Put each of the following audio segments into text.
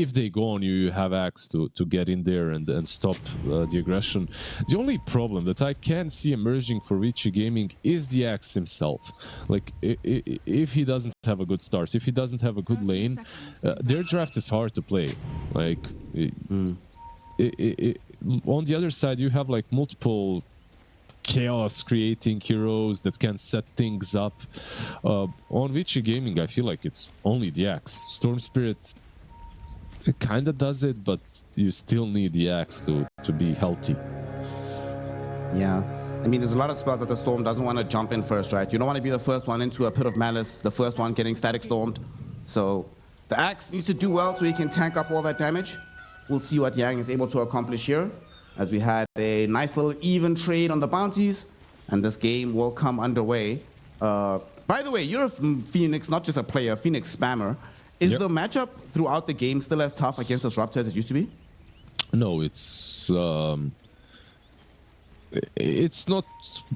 if they go on you, you have Axe to get in there and stop the aggression. The only problem that I can see emerging for Vici Gaming is the Axe himself. Like, if he doesn't have a good start, if he doesn't have a good lane, their draft is hard to play. Like, on the other side, you have like multiple chaos creating heroes that can set things up. On Vici Gaming, I feel like it's only the Axe. Storm Spirit kind of does it, but you still need the Axe to be healthy. Yeah. I mean, there's a lot of spells that the Storm doesn't want to jump in first, right? You don't want to be the first one into a Pit of Malice, the first one getting static stormed. So the Axe needs to do well so he can tank up all that damage. We'll see what Yang is able to accomplish here, as we had a nice little even trade on the bounties, and this game will come underway. By the way, you're a Phoenix, not just a player, Phoenix spammer. Is the matchup throughout the game still as tough against Disruptor as it used to be? No, it's not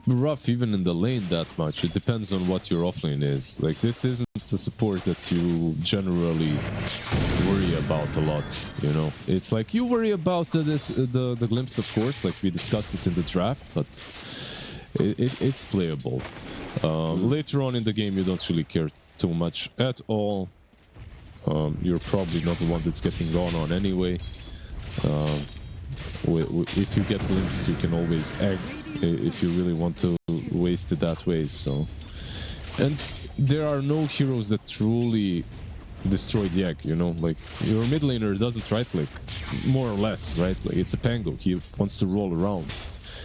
rough even in the lane that much. It depends on what your offlane is. Like, this isn't a support that you generally worry about a lot, you know. It's like you worry about the glimpse, of course, like we discussed it in the draft, but it's playable. Later on in the game, you don't really care too much at all. You're probably not the one that's getting gone on anyway. If you get glimpsed, you can always egg if you really want to waste it that way. So, and there are no heroes that truly destroy the egg, you know. Like, your mid laner doesn't right click, more or less, right? Like, it's a Pango, he wants to roll around.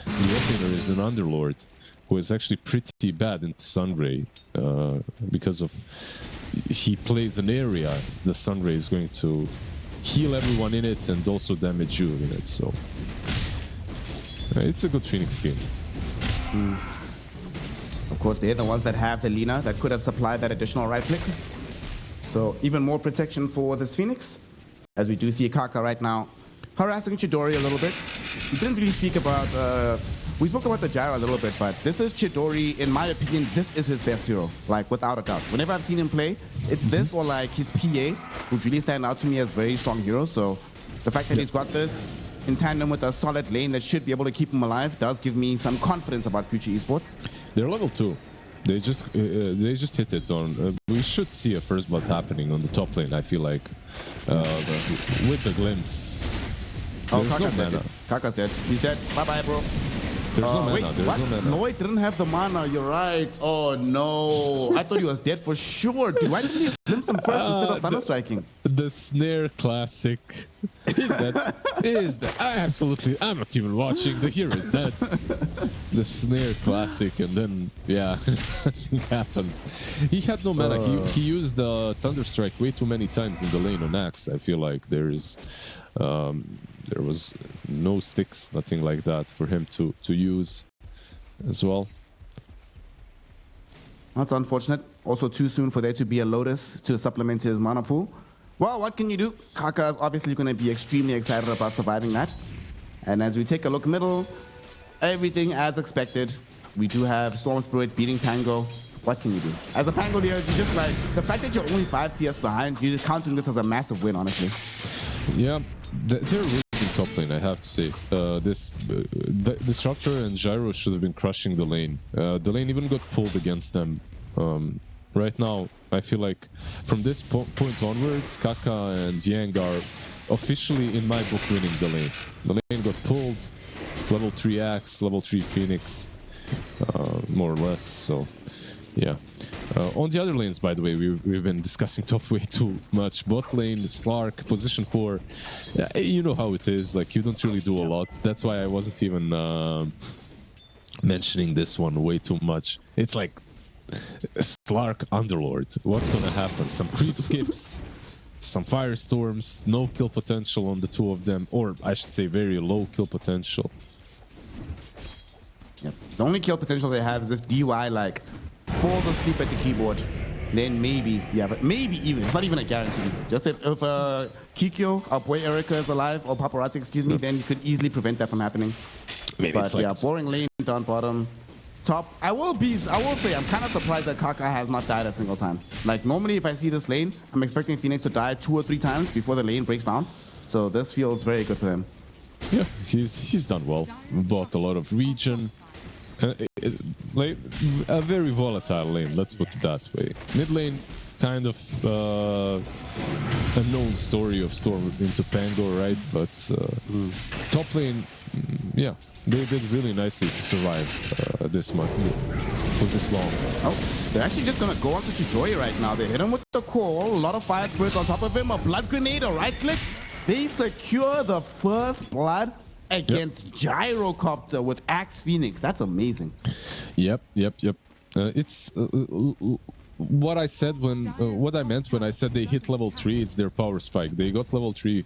The off laner is an Underlord who is actually pretty bad into Sunray because of he plays an area. The Sunray is going to heal everyone in it and also damage you in it, so it's a good Phoenix game. Of course, they're the ones that have the Lina that could have supplied that additional right click. So even more protection for this Phoenix, as we do see Kaka right now harassing Chidori a little bit. We didn't really speak about we spoke about the gyro a little bit, but this is Chidori, in my opinion, this is his best hero, like, without a doubt. Whenever I've seen him play, it's this or like his PA, which really stand out to me as very strong heroes. So the fact that he's got this in tandem with a solid lane that should be able to keep him alive does give me some confidence about future esports. They're level 2. They just hit it on. We should see a first blood happening on the top lane, I feel like, with the glimpse. Oh, Kaka's dead. Kaka's dead. He's dead. Bye-bye, bro. There's no mana. Wait, There's what? no mana. Lloyd didn't have the mana. You're right. Oh, no. I thought he was dead for sure. Dude, why didn't he glimpse him first instead of thunder striking? The snare classic. Is that? Is that? I'm not even watching. The hero is dead. The snare classic, and then, yeah, nothing happens. He had no mana. He used the thunder strike way too many times in the lane on Axe. I feel like there was no sticks, nothing like that for him to use as well. That's unfortunate. Also too soon for there to be a Lotus to supplement his mana pool. Well, what can you do? Kaka is obviously going to be extremely excited about surviving that. And as we take a look middle, everything as expected. We do have Storm Spirit beating Pango. What can you do? As a Pango leader, you just like, the fact that you're only 5 CS behind, you're counting this as a massive win, honestly. Yeah, they're losing top lane, I have to say. The Disruptor and Gyro should have been crushing the lane. The lane even got pulled against them. Right now, I feel like from this point onwards, Kaka and Yang are officially, in my book, winning the lane. The lane got pulled, level 3 Axe, level 3 Phoenix, more or less, so yeah. On the other lanes, by the way, we've been discussing top way too much. Bot lane, Slark, position 4, you know how it is, like, you don't really do a lot. That's why I wasn't even mentioning this one way too much. It's like, Slark Underlord, what's gonna happen? Some creep skips, some firestorms, no kill potential on the two of them, or I should say very low kill potential. Yep. The only kill potential they have is if DY like falls asleep at the keyboard, then maybe, yeah, but maybe even, it's not even a guarantee. Just if Kikyo, our boy Erica is alive, or Paparazzi, excuse me, then you could easily prevent that from happening. Maybe but it's like yeah, boring lane down bottom. top. I will say I'm kind of surprised that Kaka has not died a single time. Like normally if I see this lane, I'm expecting Phoenix to die 2 or 3 times before the lane breaks down. So this feels very good for him. Yeah, he's done well. Bought a lot of region. Like a very volatile lane, let's put it that way. Mid lane, kind of a known story of Storm into Pango, right? But top lane, yeah, they did really nicely to survive this month for this long. Oh, they're actually just gonna go onto Chidori right now. They hit him with the call, a lot of fire spirits on top of him, a blood grenade, a right click. They secure the first blood against Gyrocopter with Axe Phoenix. That's amazing. Yep. It's what I said when what I meant when I said they hit level 3. It's their power spike. They got level 3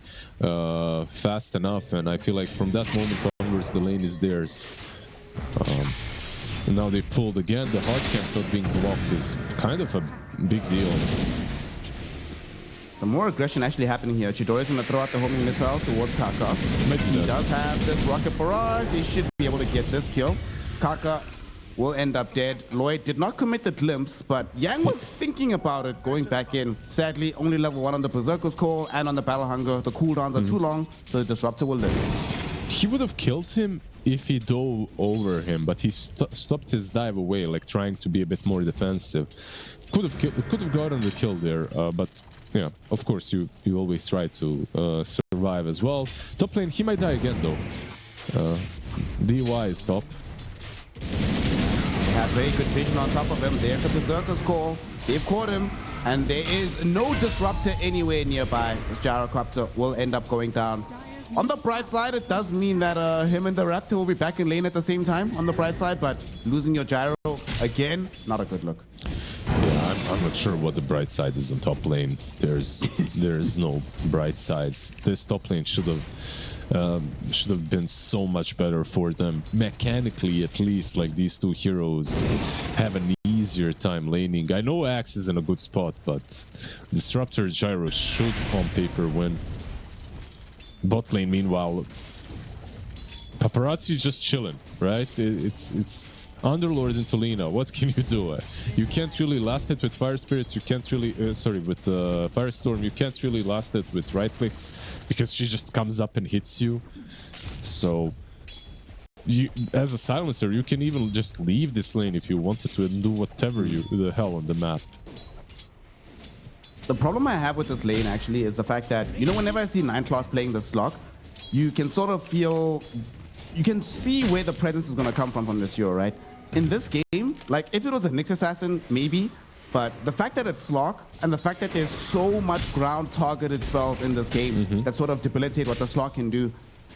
fast enough, and I feel like from that moment onwards the lane is theirs. And now they pulled again. The hard camp not being blocked is kind of a big deal. Some more aggression actually happening here. Chidori's going to throw out the homing missile towards Kaka. He does have this rocket barrage. They should be able to get this kill. Kaka will end up dead. Lloyd did not commit the glimpse, but Yang was thinking about it going back in. Sadly, only level 1 on the Berserker's Call and on the Battle Hunger. The cooldowns are too long, so the Disruptor will live. He would have killed him if he dove over him, but he stopped his dive away, like trying to be a bit more defensive. Could have gotten the kill there, but yeah, of course you always try to survive as well. Top lane, he might die again though. DY is top. They have very good vision on top of him. There's the Berserker's Call. They've caught him, and there is no Disruptor anywhere nearby. This Gyrocopter will end up going down. On the bright side, it does mean that him and the Raptor will be back in lane at the same time on the bright side, but losing your Gyro again, not a good look. Yeah, I'm not sure what the bright side is on top lane. There's no bright sides. This top lane should have been so much better for them mechanically, at least. Like these two heroes have an easier time laning. I know Axe is in a good spot, but Disruptor Gyro should on paper win. Bot lane, meanwhile, Paparazzi just chilling, right? It's Underlord into Lina. What can you do? You can't really last it with Fire Spirits. You can't really, with Firestorm. You can't really last it with right clicks because she just comes up and hits you. So, as a silencer, you can even just leave this lane if you wanted to and do whatever the hell on the map. The problem I have with this lane actually is the fact that, you know, whenever I see 9class playing this slot, you can sort of feel, you can see where the presence is going to come from this hero, right? In this game, like if it was a Nyx Assassin, maybe, but the fact that it's Slok and the fact that there's so much ground targeted spells in this game that sort of debilitate what the Slok can do,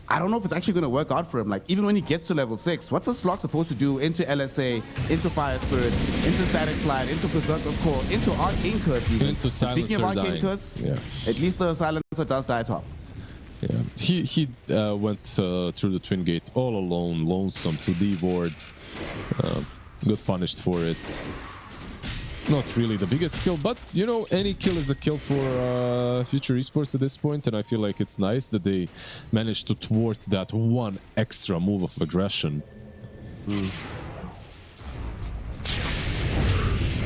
I don't know if it's actually going to work out for him. Like, even when he gets to level 6, what's a Slok supposed to do into LSA, into Fire Spirits, into Static Slide, into Berserker's Core, into Arcane Curse even? Into Silencer. Speaking of Arcane dying. Curse, yeah. At least the Silencer does die top. Yeah, he went through the Twin Gate all alone, lonesome to D-Ward. Got punished for it. Not really the biggest kill, but you know, any kill is a kill for future esports at this point, and I feel like it's nice that they managed to thwart that one extra move of aggression.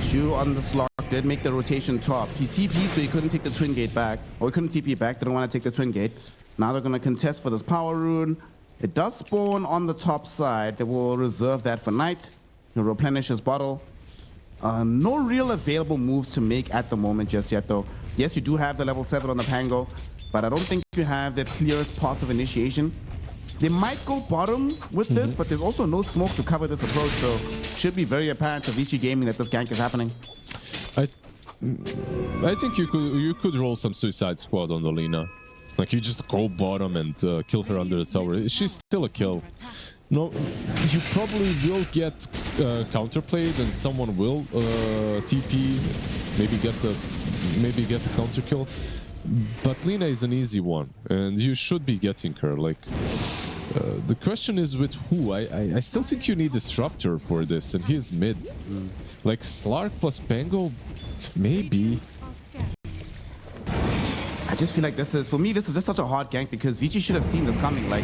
Shu on the Slok did make the rotation top. He TP'd, so he couldn't take the Twin Gate back, or he couldn't TP back, didn't want to take the Twin Gate. Now they're going to contest for this power rune. It does spawn on the top side. They will reserve that for night. He'll replenish his bottle. No real available moves to make at the moment just yet, though. Yes, you do have the level 7 on the Pango, but I don't think you have the clearest parts of initiation. They might go bottom with this, but there's also no smoke to cover this approach, so should be very apparent to Vici Gaming that this gank is happening. I think you could roll some Suicide Squad on the Lina. Like, you just go bottom and kill her under the tower. She's still a kill. No, you probably will get counterplayed, and someone will TP, maybe get a counter kill. But Lina is an easy one, and you should be getting her. Like, the question is with who? I still think you need Disruptor for this, and he's mid. Like Slark plus Pango, maybe. I just feel like this is, for me, this is just such a hard gank because Vici should have seen this coming. Like,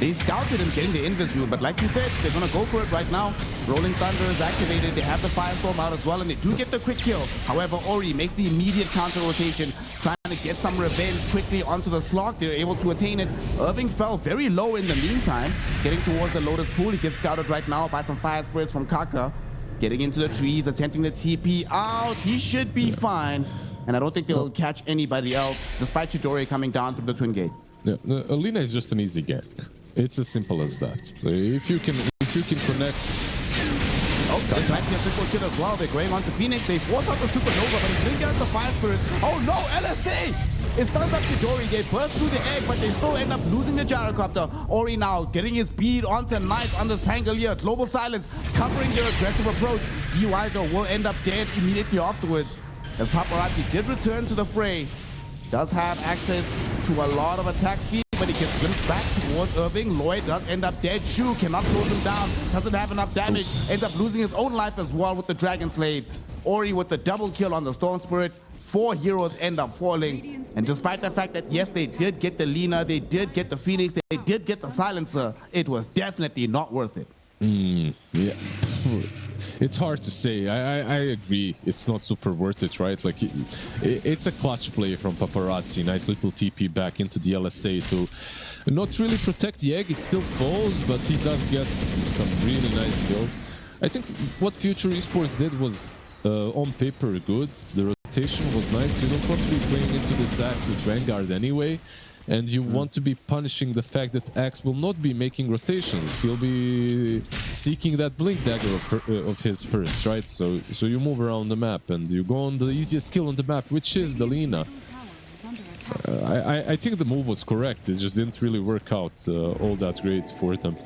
They scouted him getting the invis rune, but like you said, they're going to go for it right now. Rolling Thunder is activated. They have the Firestorm out as well, and they do get the quick kill. However, Ori makes the immediate counter rotation, trying to get some revenge quickly onto the slot. They're able to attain it. Irving fell very low in the meantime, getting towards the Lotus Pool. He gets scouted right now by some Fire Spirits from Kaka. Getting into the trees, attempting the TP out. He should be fine. And I don't think they'll catch anybody else, despite Chidori coming down through the Twin Gate. Yeah, Alina is just an easy gank. It's as simple as that. If you can connect. Oh, this might be a simple kill as well. They're going on to Phoenix. They force out the Supernova, but he didn't get out the Fire Spirits. Oh no, LSA! It stuns up Chidori. They burst through the egg, but they still end up losing the gyrocopter. Ori now getting his bead onto Knight on this Pangolier. Global Silence covering their aggressive approach. DY though will end up dead immediately afterwards, as Paparazzi did return to the fray. Does have access to a lot of attack speed, but he gets glimpsed back towards Irving. Lloyd does end up dead. Shu cannot close him down. Doesn't have enough damage. Ends up losing his own life as well with the Dragon Slave. Ori with the double kill on the Storm Spirit. 4 heroes end up falling. And despite the fact that, yes, they did get the Lina, they did get the Phoenix, they did get the Silencer, it was definitely not worth it. Yeah. It's hard to say. I agree. It's not super worth it, right? Like, it's a clutch play from Paparazzi. Nice little TP back into the LSA to not really protect the egg. It still falls, but he does get some really nice kills. I think what Future Esports did was, on paper, good. The rotation was nice. You don't want to be playing into this Axe with Vanguard anyway. And you want to be punishing the fact that Axe will not be making rotations. He'll be seeking that Blink Dagger of his first, right? So you move around the map and you go on the easiest kill on the map, which is the Lina. I think the move was correct. It just didn't really work out all that great for them.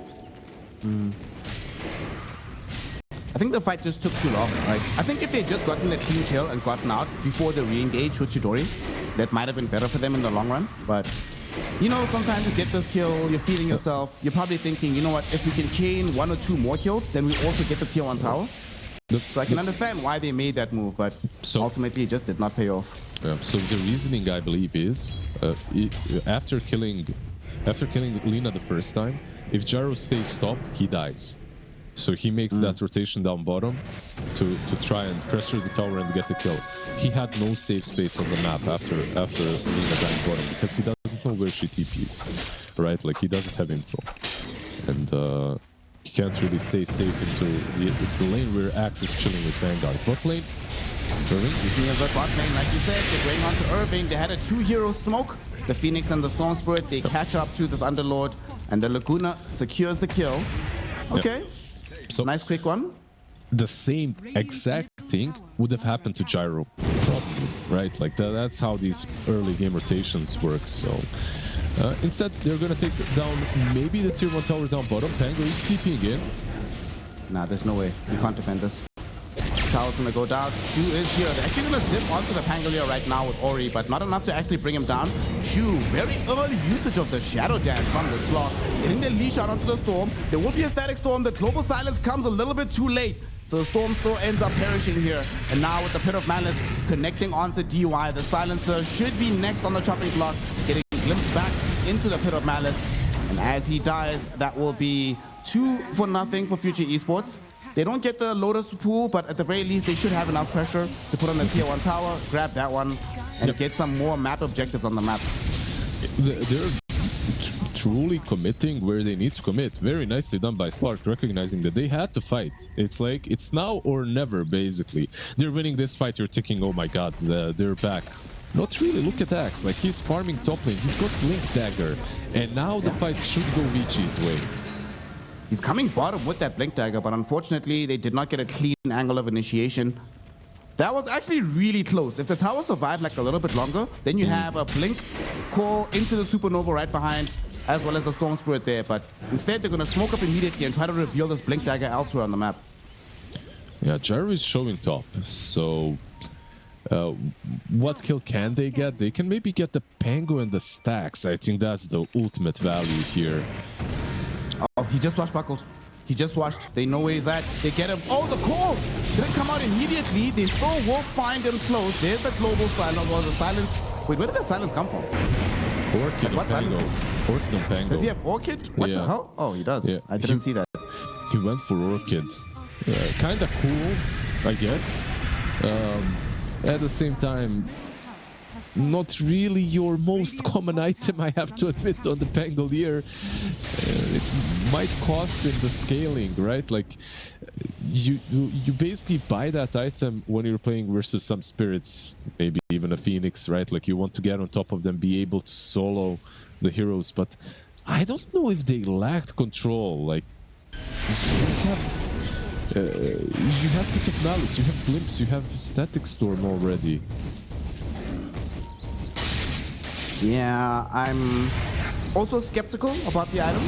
I think the fight just took too long, right? I think if they'd just gotten the clean kill and gotten out before they re-engage with Chidori, that might have been better for them in the long run. But, you know, sometimes you get this kill, you're feeding yourself, you're probably thinking, you know what, if we can chain 1 or 2 more kills, then we also get the tier 1 tower. So I can understand why they made that move, but ultimately it just did not pay off. So the reasoning, I believe, is after killing Lina the first time, if Gyro stays stopped, he dies. So he makes that rotation down bottom to try and pressure the tower and get the kill. He had no safe space on the map after Lina down bottom because he doesn't know where she TPs, right? Like, he doesn't have info. And he can't really stay safe into the lane where Axe is chilling with Vanguard. Bot lane, Irving? The bot lane, like you said, they're going on to Irving. They had a 2-hero smoke. The Phoenix and the Storm Spirit, they catch up to this Underlord, and the Laguna secures the kill. Okay. Yep. So nice quick one. The same exact thing would have happened to Gyro, probably, right? Like, that's how these early game rotations work. So instead, they're gonna take down maybe the tier 1 tower down bottom. Pango is TPing in. Nah, there's no way. You can't defend this. Tower's gonna go down. Shu is here. They're actually gonna zip onto the Pangolier right now with Ori, but not enough to actually bring him down. Shu, very early usage of the Shadow Dance from the slot. Getting their leash out onto the Storm. There will be a static Storm. The Global Silence comes a little bit too late. So the Storm still ends up perishing here. And now with the Pit of Malice connecting onto DY, the Silencer should be next on the chopping block, getting glimpsed back into the Pit of Malice. And as he dies, that will be 2-0 for Future Esports. They don't get the Lotus Pool, but at the very least, they should have enough pressure to put on the tier 1 tower, grab that one, and get some more map objectives on the map. They're truly committing where they need to commit. Very nicely done by Slark, recognizing that they had to fight. It's like, it's now or never, basically. They're winning this fight, you're thinking, oh my god, they're back. Not really, look at Axe, like, he's farming top lane, he's got Blink Dagger, and now the fight should go Vici's way. He's coming bottom with that Blink Dagger, but unfortunately, they did not get a clean angle of initiation. That was actually really close. If the tower survived like a little bit longer, then you have a Blink call into the Supernova right behind, as well as the Storm Spirit there. But instead, they're going to smoke up immediately and try to reveal this Blink Dagger elsewhere on the map. Yeah, Gyro is showing top, so what kill can they get? They can maybe get the Pango and the stacks. I think that's the ultimate value here. Oh, he just swashbuckled. He just washed. They know where he's at. They get him. Oh, the call didn't come out immediately. They still will find him close. There's the global silence. Or the silence. Wait, where did that silence come from? Orchid on What silence? Pango. Orchid on Pango. Does he have Orchid? What the hell? Oh, he does. Yeah. I didn't see that. He went for Orchid. Kinda cool, I guess. At the same time, not really your most common item, I have to admit, on the Pangolier. It might cost in the scaling, right? Like, you basically buy that item when you're playing versus some spirits, maybe even a Phoenix, right? Like, you want to get on top of them, be able to solo the heroes, but I don't know if they lacked control. Like, you have Pit of Malice, you have Glimpse, you have Static Storm already. Yeah, I'm also skeptical about the item.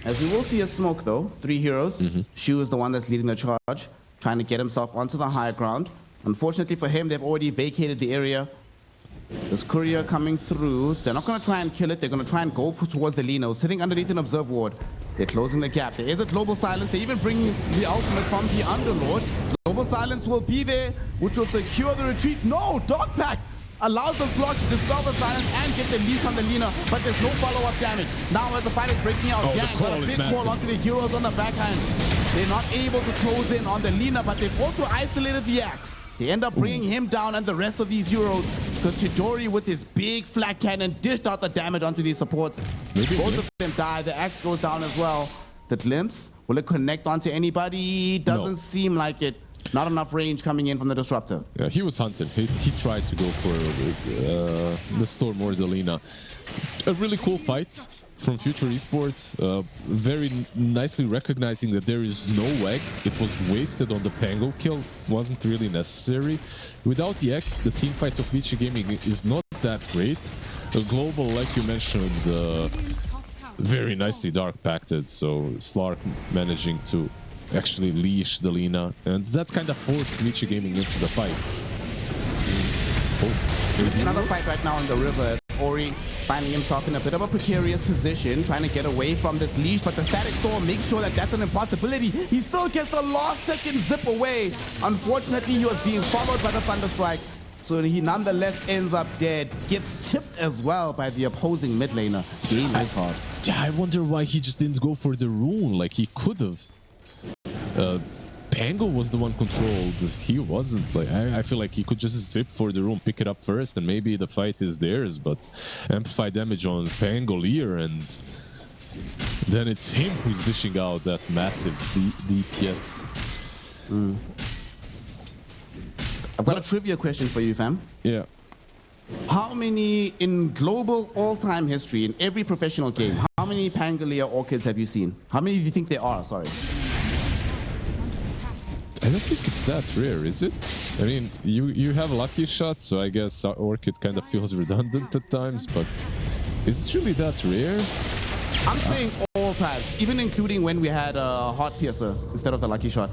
As we will see a smoke though, 3 heroes. Shu is the one that's leading the charge, trying to get himself onto the higher ground. Unfortunately for him, they've already vacated the area. This courier coming through. They're not going to try and kill it. They're going to try and go towards the Lino, sitting underneath an observe ward. They're closing the gap. There is a global silence. They're even bringing the ultimate from the Underlord. Global silence will be there, which will secure the retreat. No, Dog Pack allows the slot to dispel the silence and get the leash on the Lina, but there's no follow-up damage. Now as the fight is breaking out, Yang got a big call onto the heroes on the backhand. They're not able to close in on the Lina, but they've also isolated the Axe. They end up bringing him down and the rest of these heroes, because Chidori with his big flat cannon dished out the damage onto these supports. Both of them die. The Axe goes down as well. The Glimpse, will it connect onto anybody? Doesn't seem like it. Not enough range coming in from the Disruptor. Yeah, he was hunting. He tried to go for the Storm or the Lina. A really cool fight from Future Esports. Very nicely recognizing that there is no egg. It was wasted on the Pango kill. Wasn't really necessary. Without the egg, the team fight of Vici Gaming is not that great. Global, like you mentioned, very nicely dark pacted. So Slark managing to actually leash the Lina, and that kind of forced Vici Gaming into the fight. Another fight right now in the river. Ori finding himself in a bit of a precarious position, trying to get away from this leash, but the Static Storm makes sure that that's an impossibility. He still gets the last second zip away. Unfortunately, he was being followed by the Thunderstrike, so he nonetheless ends up dead. Gets tipped as well by the opposing mid laner. Game is hard. Yeah, I wonder why he just didn't go for the rune like he could have. Pango was the one controlled. He wasn't. Like, I feel like he could just zip for the room, pick it up first, and maybe the fight is theirs, but amplify damage on Pangolier, and then it's him who's dishing out that massive DPS. I've got a trivia question for you, fam. Yeah. How many, in global all-time history, in every professional game, how many Pangolier Orchids have you seen? How many do you think there are? Sorry. I don't think it's that rare, is it? I mean, you have a lucky shot, so I guess Orchid kind of feels redundant at times, but is it really that rare? I'm saying all times, even including when we had a Heart Piercer instead of the lucky shot.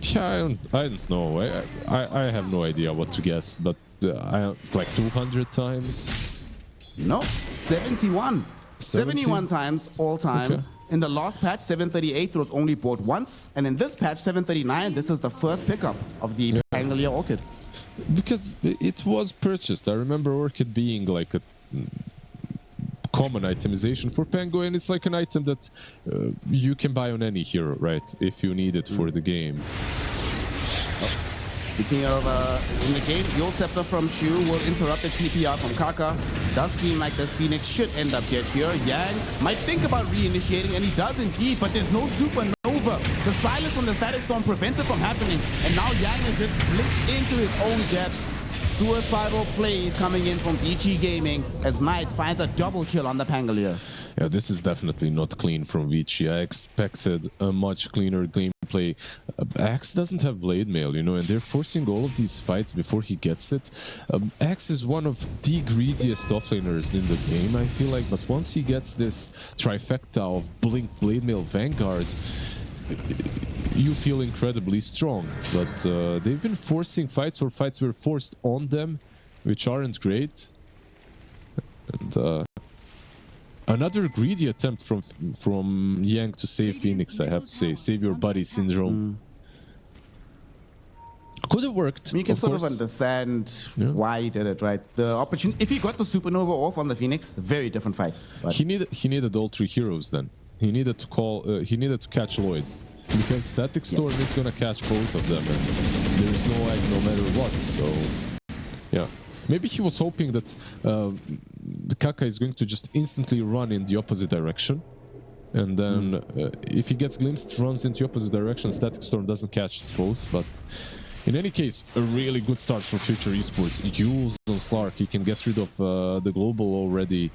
Yeah, I don't know. I have no idea what to guess, but like 200 times? No, 71. 71 times all time. Okay. In the last patch, 738, it was only bought once. And in this patch, 739, this is the first pickup of the Pangolier Orchid. Because it was purchased. I remember Orchid being like a common itemization for Pango, and it's like an item that you can buy on any hero, right? If you need it for the game. Speaking of in the game, Yule Scepter from Shu will interrupt the TPR from Kaka. Does seem like this Phoenix should end up dead here. Yang might think about reinitiating, and he does indeed, but there's no supernova. The silence from the Static Storm prevents it from happening, and now Yang is just blinked into his own death. Suicidal plays coming in from Vici Gaming as Knight finds a double kill on the Pangolier. Yeah, this is definitely not clean from Vici. I expected a much cleaner gameplay. Axe doesn't have blade mail, you know, and they're forcing all of these fights before he gets it. Axe is one of the greediest offlaners in the game, I feel like, but once he gets this trifecta of Blink, blade mail, Vanguard, you feel incredibly strong, but they've been forcing fights, or fights were forced on them, which aren't great. And another greedy attempt from Yang to save Phoenix, I have to say. Save your body syndrome. Could have worked. I mean, you can of sort course. of understand why he did it, right? The opportunity, if he got the supernova off on the Phoenix, very different fight. But He needed all three heroes then. He needed to he needed to catch Lloyd. Because Static Storm is gonna catch both of them and there is no egg no matter what, so yeah. Maybe he was hoping that Kaka is going to just instantly run in the opposite direction. And then if he gets glimpsed, runs into the opposite direction, Static Storm doesn't catch both, but in any case, a really good start from Future Esports. Use on Slark, he can get rid of the global already.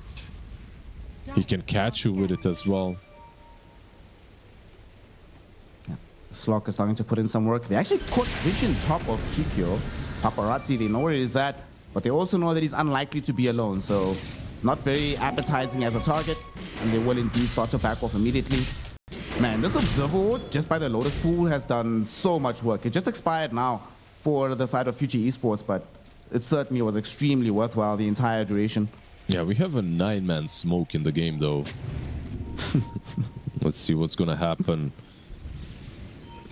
He can catch you with it as well. Slock is starting to put in some work. They actually caught Vision top of Kikyo. Paparazzi, they know where he's at, but they also know that he's unlikely to be alone, so not very appetizing as a target, and they will indeed start to back off immediately. Man, this Observer Ward, just by the Lotus Pool, has done so much work. It just expired now for the side of Future Esports, but it certainly was extremely worthwhile the entire duration. Yeah, we have a 9-man smoke in the game, though. Let's see what's gonna happen.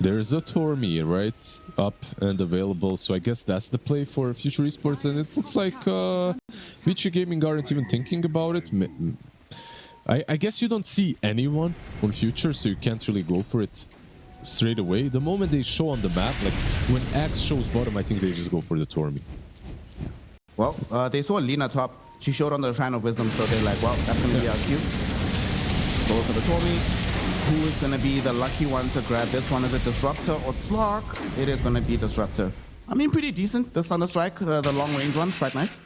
There's a Tormi, right? Up and available, so I guess that's the play for Future Esports, and it looks like Vici Gaming aren't even thinking about it. I guess you don't see anyone on Future, so you can't really go for it straight away. The moment they show on the map, like when X shows bottom, I think they just go for the Tormi. Well, they saw Lina top. She showed on the Shrine of Wisdom, so they're like, well, that's going to be our cue. Go for the Tormi. Who is going to be the lucky one to grab this one? Is it Disruptor or Slark? It is going to be Disruptor. I mean, pretty decent. The Thunderstrike, the long range one, is quite nice.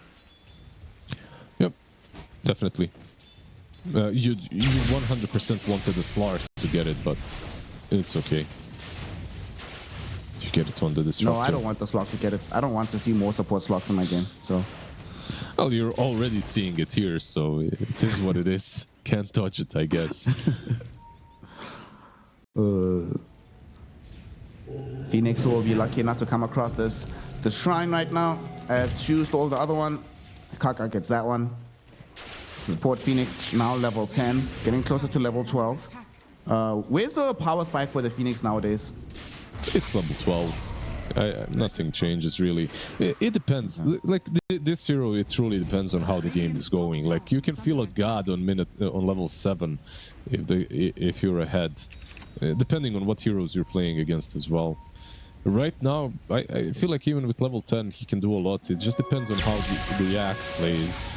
Yep, definitely. You 100% wanted the Slark to get it, but it's okay. You get it on the Disruptor. No, I don't want the Slark to get it. I don't want to see more support Slarks in my game, so... Well, you're already seeing it here, so it is what it is. Can't touch it, I guess. Phoenix will be lucky enough to come across the shrine right now, as Shu stole the other one. Kaka gets that one. Support Phoenix now level 10, getting closer to level 12. Where's the power spike for the Phoenix nowadays? It's level 12. Nothing changes really. It depends. Like this hero, it truly depends on how the game is going. Like you can feel a god on level 7 if you're ahead. Depending on what heroes you're playing against as well. Right now, I feel like even with level 10, he can do a lot. It just depends on how the Axe plays.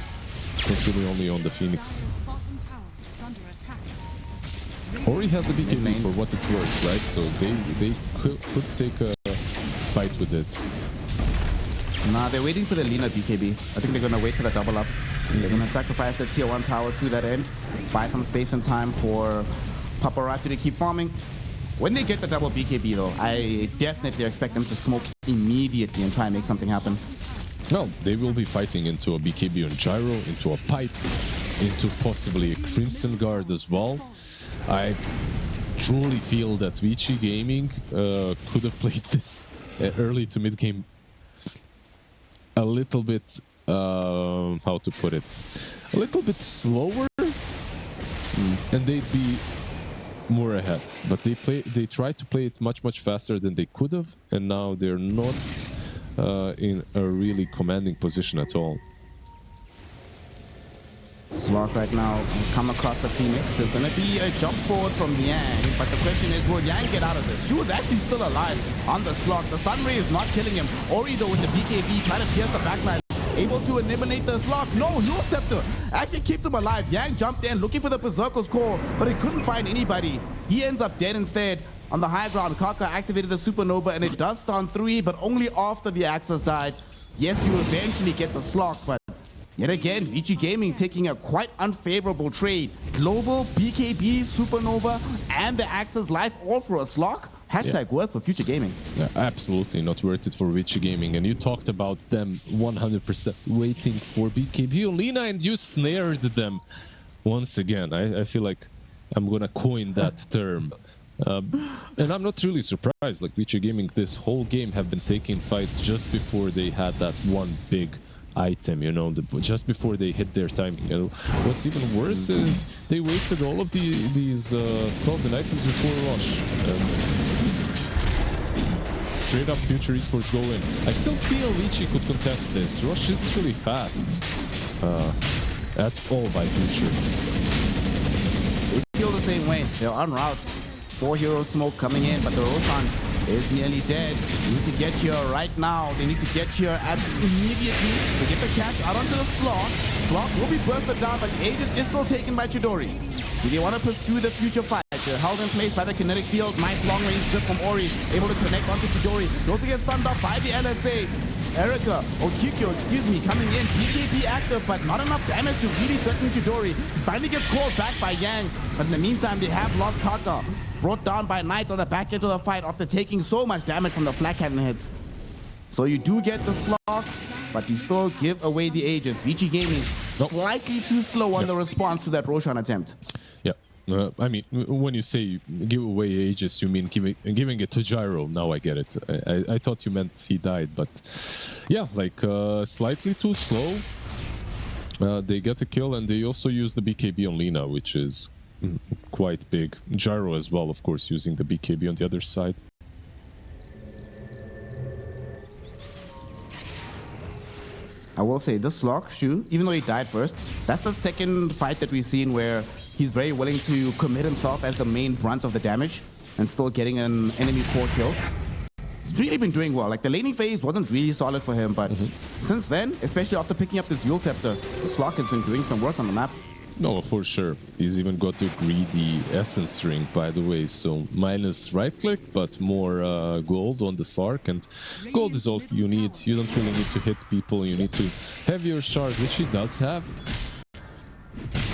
It's not really only on the Phoenix. Or he has a BKB for what it's worth, right? So they could take a fight with this. Nah, they're waiting for the Lina BKB. I think they're going to wait for the double up. They're going to sacrifice the tier 1 tower to that end. Buy some space and time for Paparazzi to keep farming. When they get the double BKB though, I definitely expect them to smoke immediately and try and make something happen. No, they will be fighting into a BKB on Gyro, into a pipe, into possibly a Crimson Guard as well. I truly feel that Vici Gaming could have played this early to mid game a little bit, how to put it, a little bit slower, and they'd be more ahead. But they tried to play it much faster than they could have, and now they're not in a really commanding position at all. Slark right now has come across the Phoenix. There's going to be a jump forward from Yang, but the question is, will Yang get out of this? She was actually still alive on the Slark. The Sunray is not killing him. Ori, though, with the BKB, trying to pierce the backline, able to eliminate the Slark. No, Heal Scepter actually keeps him alive. Yang jumped in, looking for the Berserker's Call, but he couldn't find anybody. He ends up dead instead. On the high ground, Kaka activated the Supernova, and it does stun 3, but only after the Axis died. Yes, you eventually get the Slark, but yet again, Vici Gaming taking a quite unfavorable trade. Global, BKB, Supernova, and the Axis life all for a Slark? Hashtag worth for Future Gaming. Yeah, absolutely not worth it for Vici Gaming. And you talked about them 100% waiting for BKB on Lina, and you snared them once again. I feel like I'm gonna coin that term. And I'm not really surprised. Like Vici Gaming, this whole game have been taking fights just before they had that one big item, you know, just before they hit their timing. You know, what's even worse is they wasted all of these spells and items before rush. Straight up Future Esports go in. I still feel Vici could contest this. Rush isn't really fast at all by Future. They feel the same way. They're en route. 4 hero smoke coming in, but the Roshan is nearly dead. They need to get here right now. They need to get here immediately to get the catch out onto the Slot. Slot will be bursted down, but Aegis is still taken by Chidori. Do they want to pursue the future fight? They're held in place by the kinetic field. Nice long-range strip from Ori, able to connect onto Chidori. Don't get stunned up by the LSA. Erika, or Kikyo, excuse me, coming in. BKB active, but not enough damage to really threaten Chidori. Finally gets called back by Yang, but in the meantime, they have lost Kaka. Brought down by Knights on the back end of the fight after taking so much damage from the flat cannon hits. So you do get the slog, but you still give away the Aegis. Vici Gaming slightly too slow on the response to that Roshan attempt. Yeah. I mean, when you say give away Aegis, you mean giving it to Gyro. Now I get it. I thought you meant he died, but yeah, like slightly too slow. They get a kill, and they also use the BKB on Lina, which is quite big. Gyro as well, of course, using the BKB on the other side. I will say this Slog, Shu, even though he died first, that's the second fight that we've seen where he's very willing to commit himself as the main brunt of the damage and still getting an enemy core kill. He's really been doing well. Like, the laning phase wasn't really solid for him, but since then, especially after picking up this Yule Scepter, Slog has been doing some work on the map. No, for sure. He's even got a greedy essence ring, by the way, so minus right click, but more gold on the Slark, and gold is all you need. You don't really need to hit people, you need to have your shard, which he does have,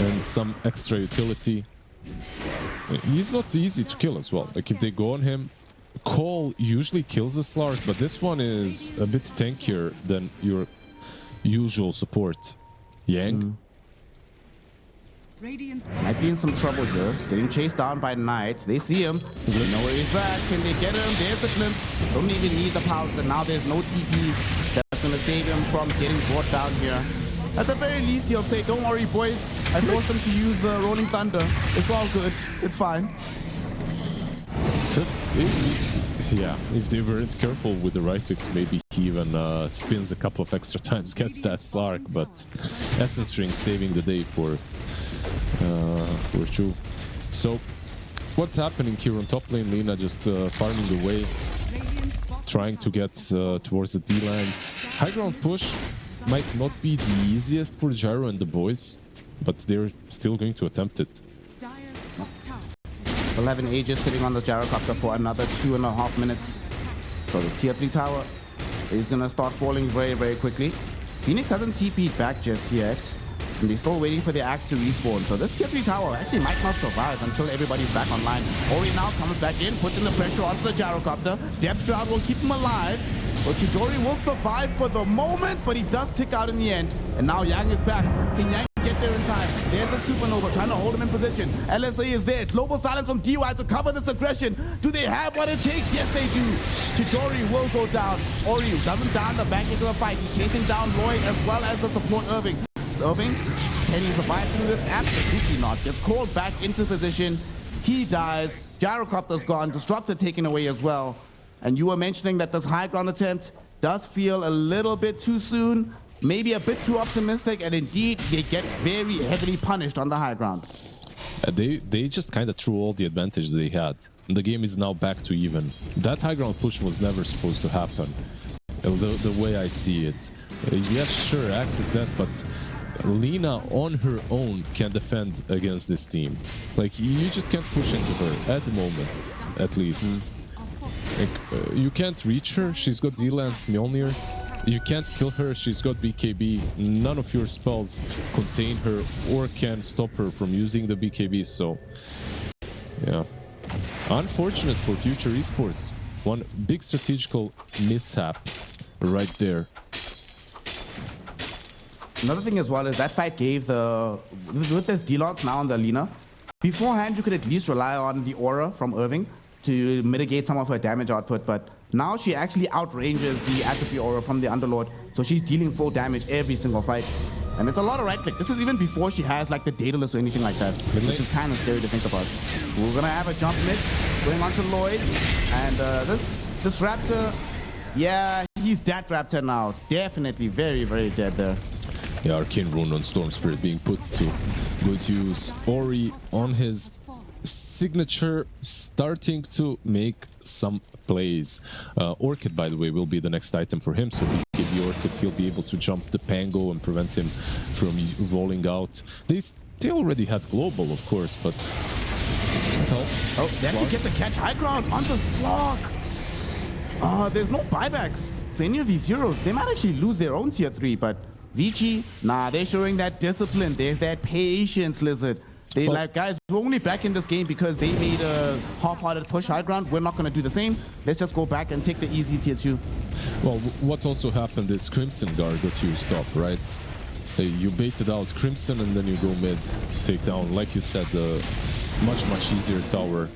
and some extra utility. He's not easy to kill as well. Like, if they go on him, Cole usually kills the Slark, but this one is a bit tankier than your usual support. Yang? Might be in some trouble here. He's getting chased down by Knights. They see him. They know where he's at. Can they get him? There's the glimpse. Don't even need the pulse, and now there's no TP that's going to save him from getting brought down here. At the very least, he'll say, don't worry, boys. I forced them to use the Rolling Thunder. It's all good. It's fine. Yeah, if they weren't careful with the right clicks, maybe he even spins a couple of extra times, gets that Slark, but Essence Ring saving the day for Chu. So, what's happening here on top lane? Lina just farming away, trying to get towards the D-lands. High ground push might not be the easiest for Gyro and the boys, but they're still going to attempt it. 11 Aegis sitting on the gyrocopter for another 2.5 minutes. So the tier 3 tower is going to start falling very, very quickly. Phoenix hasn't TP'd back just yet, and they're still waiting for the axe to respawn. So this tier 3 tower actually might not survive until everybody's back online. Ori now comes back in, puts in the pressure onto the gyrocopter. Depth Shroud will keep him alive. But Chidori will survive for the moment, but he does tick out in the end. And now Yang is back. Can Yang get there in time? There's the Supernova trying to hold him in position. LSA is there. Global silence from DY to cover this aggression. Do they have what it takes? Yes, they do. Chidori will go down. Ori doesn't down the back into the fight. He's chasing down Lloyd as well as the support Irving. Irving, can he survive through this? Absolutely not. Gets called back into position. He dies. Gyrocopter's gone. Disruptor taken away as well. And you were mentioning that this high ground attempt does feel a little bit too soon, maybe a bit too optimistic, and indeed they get very heavily punished on the high ground. They just kind of threw all the advantage they had. The game is now back to even. That high ground push was never supposed to happen, the way I see it. Yes, sure, Axe is dead, but Lina on her own can defend against this team. Like, you just can't push into her at the moment, at least. Like, you can't reach her, she's got D-Lance, Mjolnir. You can't kill her, she's got BKB. None of your spells contain her or can stop her from using the BKB, so... yeah. Unfortunate for Future Esports. One big strategical mishap right there. Another thing as well is that fight gave the... with this D-Lance now on the Lina, beforehand you could at least rely on the aura from Irving to mitigate some of her damage output, but now she actually outranges the atrophy aura from the Underlord, so she's dealing full damage every single fight. And it's a lot of right click. This is even before she has like the Daedalus or anything like that, which is kind of scary to think about. We're gonna have a jump mid going on to Lloyd, and this This Raptor, yeah, he's dead Raptor now. Definitely very, very dead there. Yeah, Arcane Rune on Storm Spirit being put to good use. Ori on his signature, starting to make some plays. Orchid, by the way, will be the next item for him. So BKB Orchid, he'll be able to jump the Pango and prevent him from rolling out. They already had Global, of course, but it helps. Oh, they actually get the catch high ground onto Slog. There's no buybacks for any of these heroes. They might actually lose their own tier 3, but Vici, nah, they're showing that discipline. There's that patience, Lizard. They like, guys, we're only back in this game because they made a half-hearted push high ground. We're not going to do the same. Let's just go back and take the easy tier 2. Well, what also happened is Crimson Guard got used up, right? You baited out Crimson and then you go mid, take down, like you said, the much easier tower.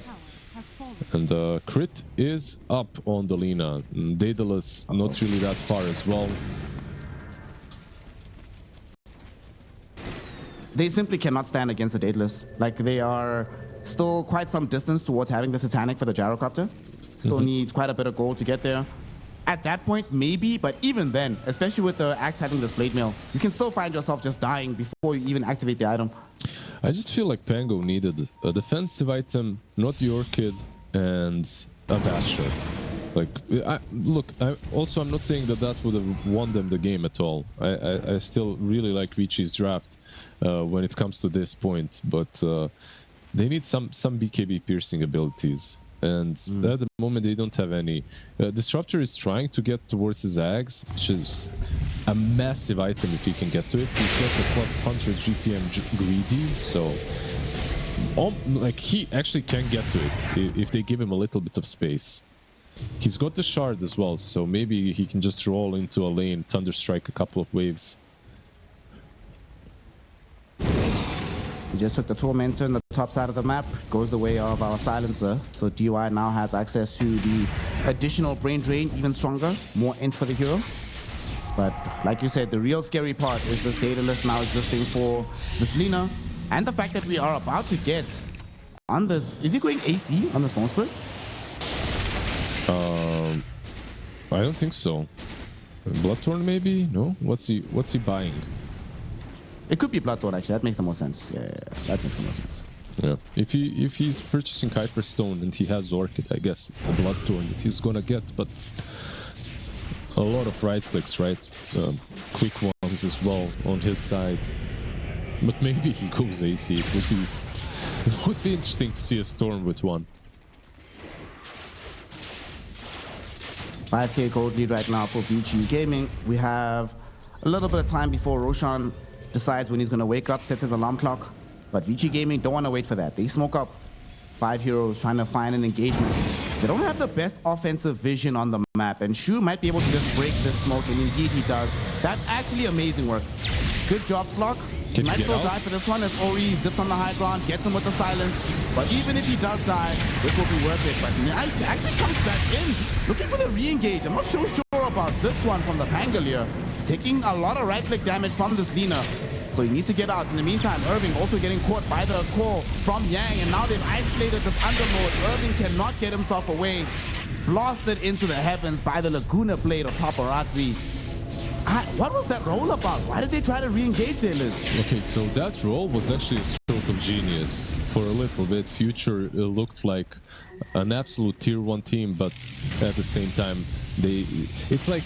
And crit is up on the Lina. Daedalus not really that far as well. They simply cannot stand against the Daedalus. Like, they are still quite some distance towards having the Satanic for the Gyrocopter. Still needs quite a bit of gold to get there. At that point, maybe, but even then, especially with the Axe having this Blade Mail, you can still find yourself just dying before you even activate the item. I just feel like Pango needed a defensive item, not the Orchid, and a Basher. Like, I'm not saying that would have won them the game at all. I still really like Vici's draft when it comes to this point, but they need some BKB piercing abilities. And at the moment, they don't have any. Disruptor is trying to get towards his Ags, which is a massive item if he can get to it. He's got the plus 100 GPM greedy, so like he actually can get to it if they give him a little bit of space. He's got the shard as well, so maybe he can just roll into a lane, Thunderstrike a couple of waves. We just took the Tormentor on the top side of the map. Goes the way of our Silencer. So DY now has access to the additional Brain Drain, even stronger. More int for the hero. But like you said, the real scary part is this Daedalus now existing for this Lina. And the fact that we are about to get on this... Is he going AC on the Spawn Spirit? I don't think so. Bloodthorn maybe? No? What's he buying? It could be Bloodthorn actually. That makes the most sense. Yeah, that makes the most sense. Yeah. If he's purchasing Hyperstone and he has Orchid, I guess it's the Bloodthorn that he's gonna get, but a lot of right clicks, right? Quick ones as well on his side. But maybe he goes AC. It would be interesting to see a Storm with one. 5k gold lead right now for Vici Gaming. We have a little bit of time before Roshan decides when he's going to wake up, sets his alarm clock. But Vici Gaming don't want to wait for that. They smoke up 5 heroes trying to find an engagement. They don't have the best offensive vision on the map, and Shu might be able to just break this smoke, and indeed he does. That's actually amazing work. Good job, Slok. He might still die for this one as Ori zips on the high ground, gets him with the silence. But even if he does die, this will be worth it. But Knight actually comes back in, looking for the re-engage. I'm not so sure about this one from the Pangolier. Taking a lot of right-click damage from this Lina. So he needs to get out. In the meantime, Irving also getting caught by the call from Yang. And now they've isolated this Underlord. Irving cannot get himself away. Blasted into the heavens by the Laguna Blade of Paparazzi. What was that roll about? Why did they try to re-engage there, Liz? Okay, so that roll was actually a stroke of genius. For a little bit, Future looked like an absolute tier 1 team, but at the same time, it's like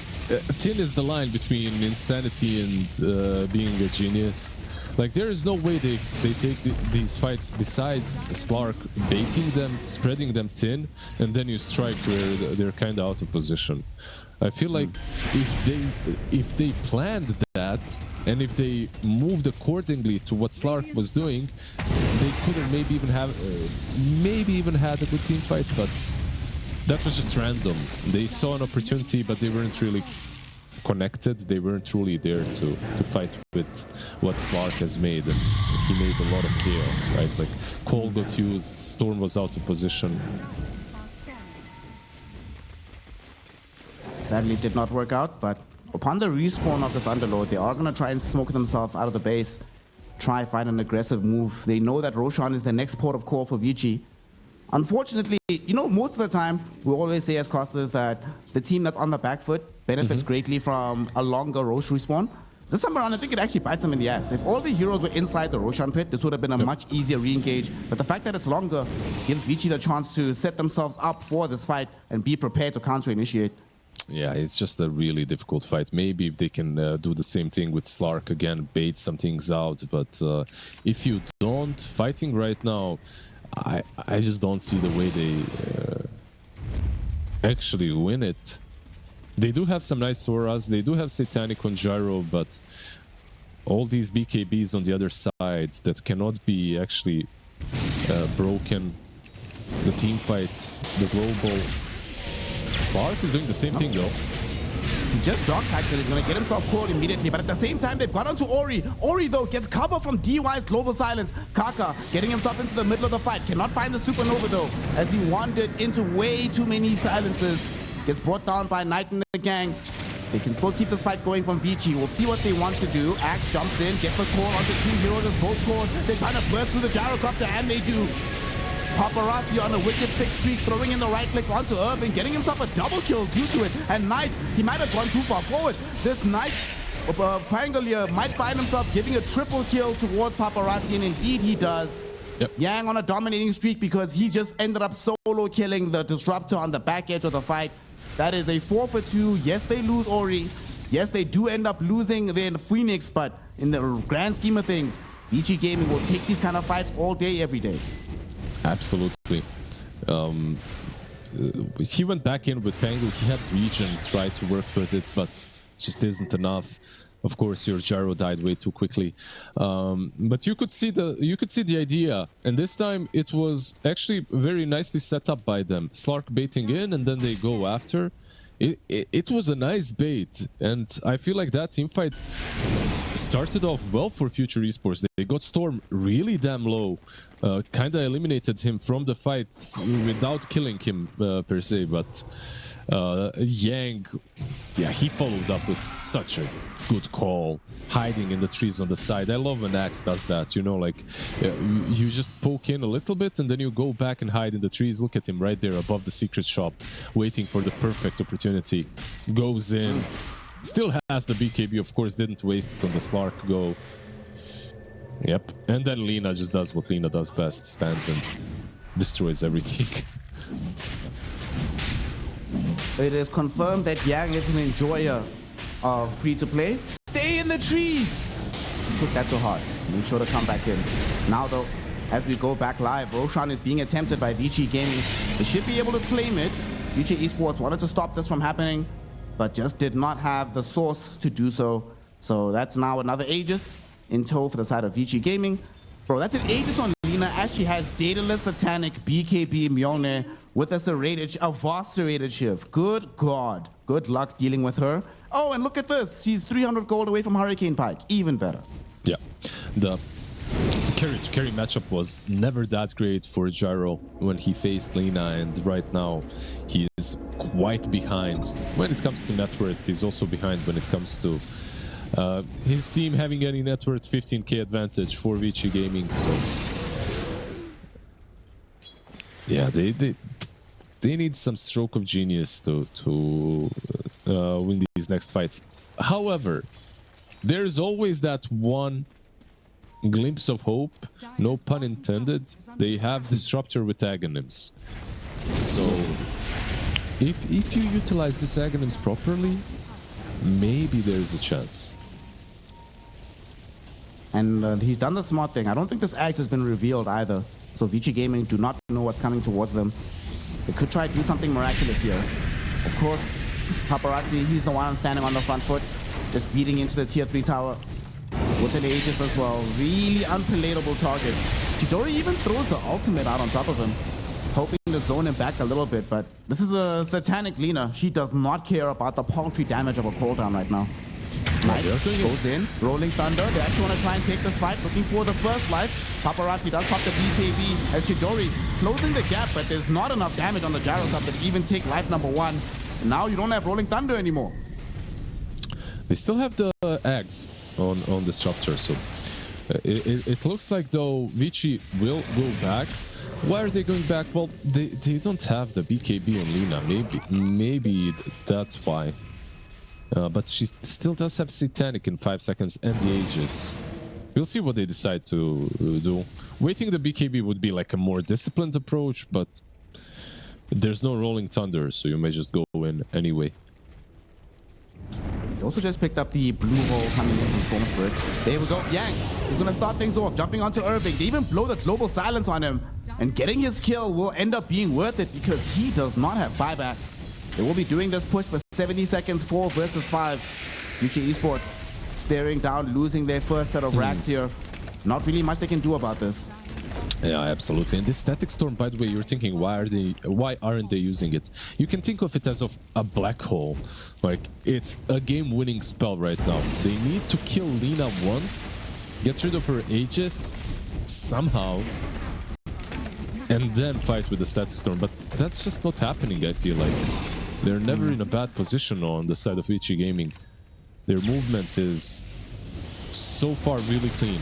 thin is the line between insanity and being a genius. Like, there is no way they take these fights besides Slark baiting them, spreading them thin, and then you strike where they're kind of out of position. I feel like if they planned that and if they moved accordingly to what Slark was doing, they could have maybe even had a good team fight, but that was just random. They saw an opportunity, but they weren't really connected. They weren't truly there to fight with what Slark has made, and he made a lot of chaos, right? Like, Cole got used, Storm was out of position. Sadly, it did not work out, but upon the respawn of this Underlord, they are going to try and smoke themselves out of the base, try find an aggressive move. They know that Roshan is the next port of call for Vici. Unfortunately, you know, most of the time, we always say as casters that the team that's on the back foot benefits greatly from a longer Rosh respawn. This time around, I think it actually bites them in the ass. If all the heroes were inside the Roshan pit, this would have been a much easier re-engage. But the fact that it's longer gives Vici the chance to set themselves up for this fight and be prepared to counter-initiate. Yeah, it's just a really difficult fight. Maybe if they can do the same thing with Slark again, bait some things out. But if you don't, fighting right now, I just don't see the way they actually win it. They do have some nice auras, they do have Satanic on Gyro, but all these BKBs on the other side that cannot be actually broken. The team fight, the global. Slark is doing the same thing though. He just dogpacked it. He's going to get himself caught immediately. But at the same time, they've got onto Ori. Ori, though, gets cover from DY's Global Silence. Kaka getting himself into the middle of the fight. Cannot find the Supernova, though, as he wandered into way too many silences. Gets brought down by Knight and the gang. They can still keep this fight going from Vici. We'll see what they want to do. Axe jumps in, gets the call onto two heroes as both cores. They're trying to burst through the gyrocopter, and they do. Paparazzi on a wicked 6 streak, throwing in the right clicks onto Irving, getting himself a double kill due to it. And Knight, he might have gone too far forward. This Knight, Pangolier, might find himself giving a triple kill towards Paparazzi, and indeed he does. Yep. Yang on a dominating streak because he just ended up solo killing the Disruptor on the back edge of the fight. That is a 4 for 2. Yes, they lose Ori. Yes, they do end up losing their Phoenix, but in the grand scheme of things, Vici Gaming will take these kind of fights all day, every day. Absolutely. He went back in with Pango. He had Region, tried to work with it, but just isn't enough. Of course, your gyro died way too quickly. But you could see the idea, and this time it was actually very nicely set up by them. Slark baiting in, and then they go after. It was a nice bait, and I feel like that teamfight started off well for Future Esports. They got Storm really damn low, kind of eliminated him from the fight without killing him per se, but Yang, yeah, he followed up with such a good call, hiding in the trees on the side. I love when Axe does that, you know, like you just poke in a little bit and then you go back and hide in the trees. Look at him right there above the secret shop, waiting for the perfect opportunity. Goes in, still has the BKB, of course, didn't waste it on the Slark go. Yep, and then Lina just does what Lina does best, stands and destroys everything. It is confirmed that Yang is an enjoyer of free-to-play. Stay in the trees! He took that to heart. Make sure to come back in. Now, though, as we go back live, Roshan is being attempted by Vici Gaming. They should be able to claim it. Future Esports wanted to stop this from happening, but just did not have the source to do so. So that's now another Aegis in tow for the side of Vici Gaming. Bro, that's an Aegis on Lina as she has Daedalus, Satanic, BKB, Mjolnir with a vast serrated shift. Good God. Good luck dealing with her. Oh, and look at this. She's 300 gold away from Hurricane Pike. Even better. Yeah. The carry matchup was never that great for Gyro when he faced Lina, and right now he is quite behind. When it comes to net worth, he's also behind when it comes to his team having any net worth 15k advantage for Vici Gaming. So yeah, they need some stroke of genius to win these next fights. However, there's always that one glimpse of hope, no pun intended. They have Disruptor with Aghanim's. So if you utilize this Aghanim's properly, maybe there's a chance. And he's done the smart thing. I don't think this axe has been revealed either. So Vici Gaming do not know what's coming towards them. They could try to do something miraculous here. Of course, Paparazzi, he's the one standing on the front foot, just beating into the tier 3 tower with an Aegis as well. Really unpalatable target. Chidori even throws the ultimate out on top of him, hoping to zone him back a little bit, but this is a Satanic Lina. She does not care about the paltry damage of a cooldown right now. Knight goes in, Rolling Thunder. They actually want to try and take this fight, looking for the first life. Paparazzi does pop the BKB as Chidori closing the gap, but there's not enough damage on the gyrocopter to even take life number 1. And now you don't have Rolling Thunder anymore. They still have the eggs on the structure, so it looks like though Vici will go back. Why are they going back? Well, they don't have the BKB on Lina. Maybe that's why. But she still does have Satanic in 5 seconds and the Aegis. We'll see what they decide to do. Waiting the BKB would be like a more disciplined approach, but there's no Rolling Thunder, so you may just go in anyway. He also just picked up the blue hole coming in from Storm Spirit. There we go. Yang is going to start things off, jumping onto Irving. They even blow the global silence on him. And getting his kill will end up being worth it because he does not have buyback. They will be doing this push for 70 seconds, 4 versus 5. Future Esports staring down, losing their first set of racks here. Not really much they can do about this. Yeah, absolutely. And this Static Storm, by the way, you're thinking, why aren't they using it? You can think of it as of a black hole. Like, it's a game-winning spell right now. They need to kill Lina once, get rid of her Aegis somehow, and then fight with the Static Storm. But that's just not happening, I feel like. They're never in a bad position on the side of Vici Gaming. Their movement is so far really clean.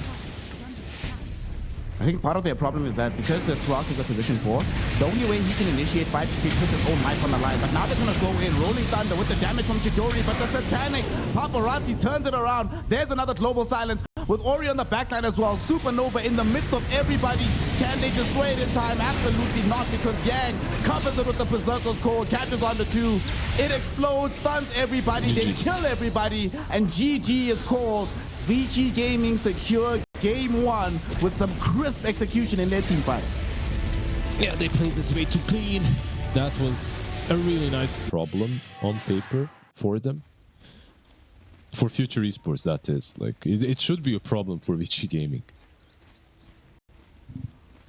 I think part of their problem is that because this Rock is a position 4, the only way he can initiate fights is if he puts his own life on the line. But now they're going to go in, Rolling Thunder with the damage from Chidori, but the Satanic Paparazzi turns it around. There's another global silence with Ori on the backline as well. Supernova in the midst of everybody. Can they destroy it in time? Absolutely not, because Yang covers it with the Berserker's Call, catches on the 2. It explodes, stuns everybody, they kill everybody, and GG is called. Vici Gaming secure game 1 with some crisp execution in their team fights. Yeah, they played this way too clean. That was a really nice problem on paper for them. For future esports, that is. Like, it should be a problem for Vici Gaming.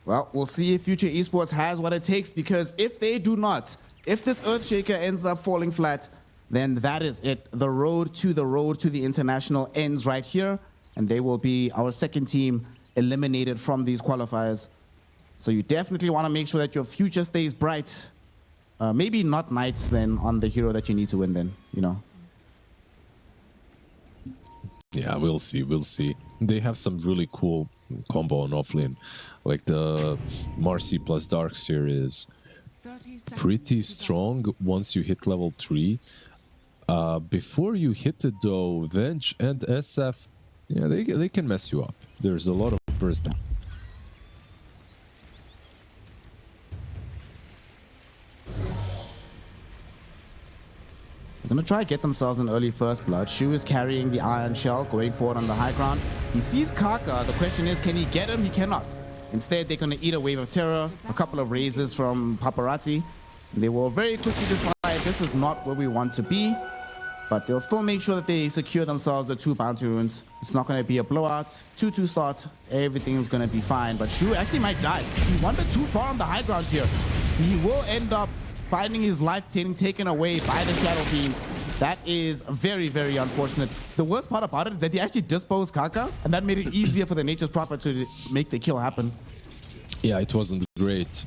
Well, we'll see if Future Esports has what it takes, because if they do not, if this Earthshaker ends up falling flat, then that is it. The road to the international ends right here, and they will be our second team eliminated from these qualifiers. So you definitely want to make sure that your future stays bright. Maybe not Knights then on the hero that you need to win then, you know. Yeah, we'll see, we'll see. They have some really cool combo on offlane. Like the Marcy plus Darkseer is pretty strong once you hit level 3. Before you hit it though, Venge and SF, yeah, they can mess you up. There's a lot of burst. They're going to try to get themselves an early first blood. Shu is carrying the Iron Shell, going forward on the high ground. He sees Kaka. The question is, can he get him? He cannot. Instead, they're going to eat a Wave of Terror, a couple of raises from Paparazzi. They will very quickly decide this is not where we want to be, but they'll still make sure that they secure themselves the 2 bounty runes. It's not going to be a blowout. 2-2 start. Everything's going to be fine, but Shu actually might die. He wandered too far on the high ground here. He will end up finding his life taken away by the Shadow Fiend. That is very, very unfortunate. The worst part about it is that he actually disposed Kaka, and that made it easier for the Nature's Prophet to make the kill happen. Yeah, it wasn't great.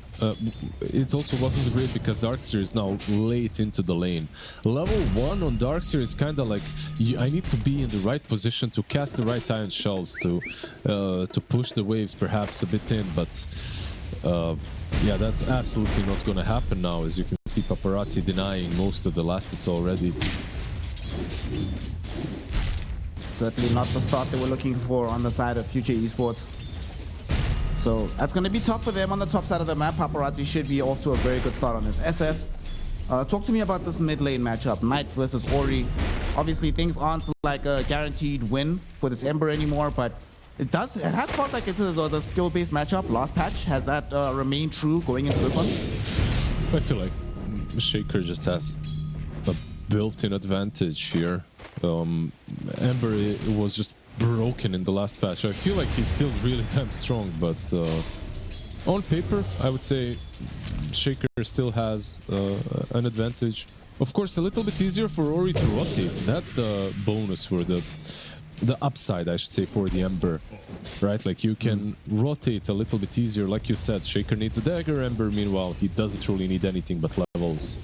It also wasn't great because Darkseer is now late into the lane. Level 1 on Darkseer is kind of like, I need to be in the right position to cast the right Iron Shells to push the waves perhaps a bit in, but yeah, that's absolutely not going to happen now. As you can see, Paparazzi denying most of the last hits already. Certainly not the start they were looking for on the side of Future Esports. So that's going to be tough for them on the top side of the map. Paparazzi should be off to a very good start on this. SF, talk to me about this mid lane matchup, Knight versus Ori. Obviously, things aren't like a guaranteed win for this Ember anymore, but it has felt like it was a skill-based matchup. Last patch, has that remained true going into this one? I feel like Shaker just has a built-in advantage here. Ember was just broken in the last patch. I feel like he's still really damn strong, but on paper, I would say Shaker still has an advantage. Of course, a little bit easier for Ori to rotate. That's the bonus for the upside, I should say, for the Ember, right? Like, you can rotate a little bit easier. Like you said, Shaker needs a dagger. Ember, meanwhile, he doesn't really need anything but levels.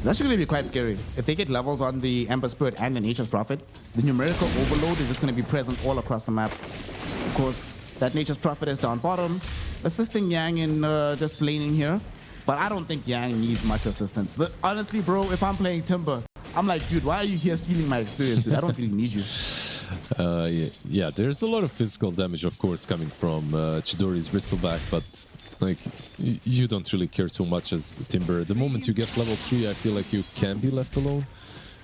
That's going to be quite scary. If they get levels on the Ember Spirit and the Nature's Prophet, the numerical overload is just going to be present all across the map. Of course, that Nature's Prophet is down bottom, assisting Yang in just laning here. But I don't think Yang needs much assistance. Honestly, bro, if I'm playing Timber, I'm like, dude, why are you here stealing my experience, dude? I don't really need you. Yeah, there's a lot of physical damage, of course, coming from Chidori's Bristleback, but like you don't really care too much as Timber. The moment you get level 3, I feel like you can be left alone.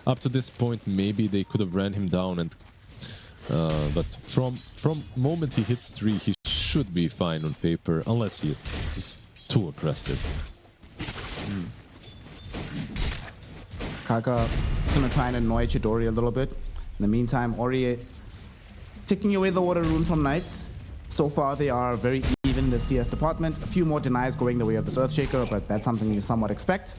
Up to this point, maybe they could have ran him down, and but from moment he hits 3, he should be fine on paper, unless he is too aggressive. Kaka is going to try and annoy Chidori a little bit. In the meantime, Ori taking away the water rune from Knights. So far, they are very even in the CS department. A few more denies going the way of this Earthshaker, but that's something you somewhat expect.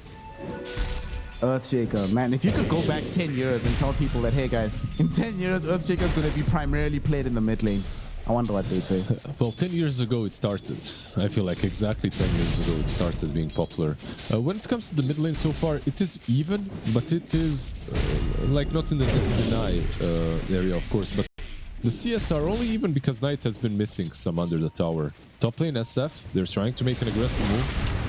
Earthshaker, man, if you could go back 10 years and tell people that, hey guys, in 10 years, Earthshaker is going to be primarily played in the mid lane, I wonder what they'd say. Well, 10 years ago it started. I feel like exactly 10 years ago it started being popular. When it comes to the mid lane so far, it is even, but it is like not in the deny area, of course, but the CS are only even because Knight has been missing some under the tower. Top lane SF, they're trying to make an aggressive move.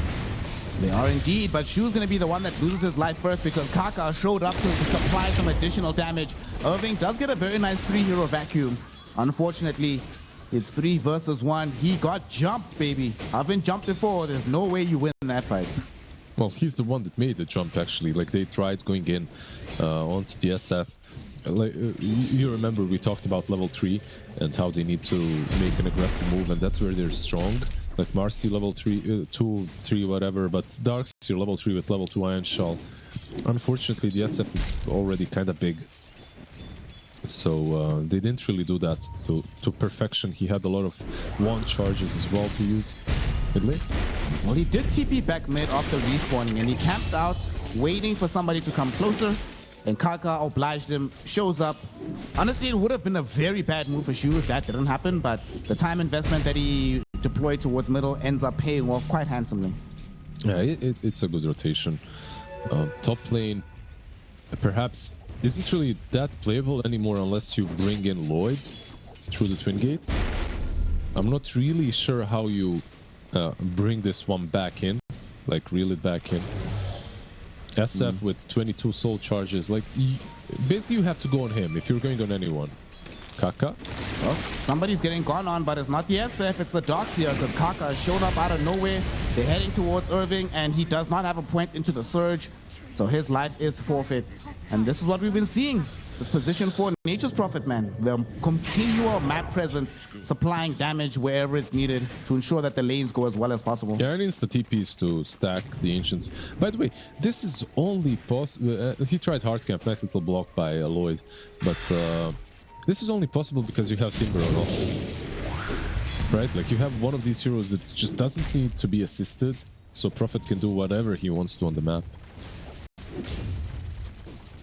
They are indeed, but Shu's going to be the one that loses his life first because Kaka showed up to supply some additional damage. Irving does get a very nice 3-hero vacuum. Unfortunately, it's 3 versus 1. He got jumped, baby. I've been jumped before. There's no way you win that fight. Well, he's the one that made the jump, actually. Like, they tried going in onto the SF. Like, you remember we talked about level 3 and how they need to make an aggressive move, and that's where they're strong. Like Marcy level 3, 2, 3, whatever, but Darkseer level 3 with level 2 Iron Shell. Unfortunately, the SF is already kind of big. So they didn't really do that to perfection. He had a lot of wand charges as well to use mid lane. Well, he did TP back mid after respawning, and he camped out, waiting for somebody to come closer. And Kaka obliged him, shows up. Honestly, it would have been a very bad move for Shu if that didn't happen, but the time investment that he deployed towards middle ends up paying off quite handsomely. Yeah, it's a good rotation. Top lane, perhaps isn't really that playable anymore unless you bring in Lloyd through the Twin Gate. I'm not really sure how you bring this one back in, like reel it back in. SF with 22 soul charges, like basically you have to go on him if you're going on anyone. Kaka? Well, somebody's getting gone on, but it's not the SF, it's the Darkseer, because Kaka has shown up out of nowhere. They're heading towards Irving, and he does not have a point into the Surge, so his life is forfeit. And this is what we've been seeing. This position for Nature's Prophet, man. The continual map presence, supplying damage wherever it's needed to ensure that the lanes go as well as possible. Yeah, and insta TPs to stack the Ancients. By the way, this is only possible. He tried hard camp, nice little block by Lloyd, but this is only possible because you have Timber on off. Right? Like you have one of these heroes that just doesn't need to be assisted, so Prophet can do whatever he wants to on the map.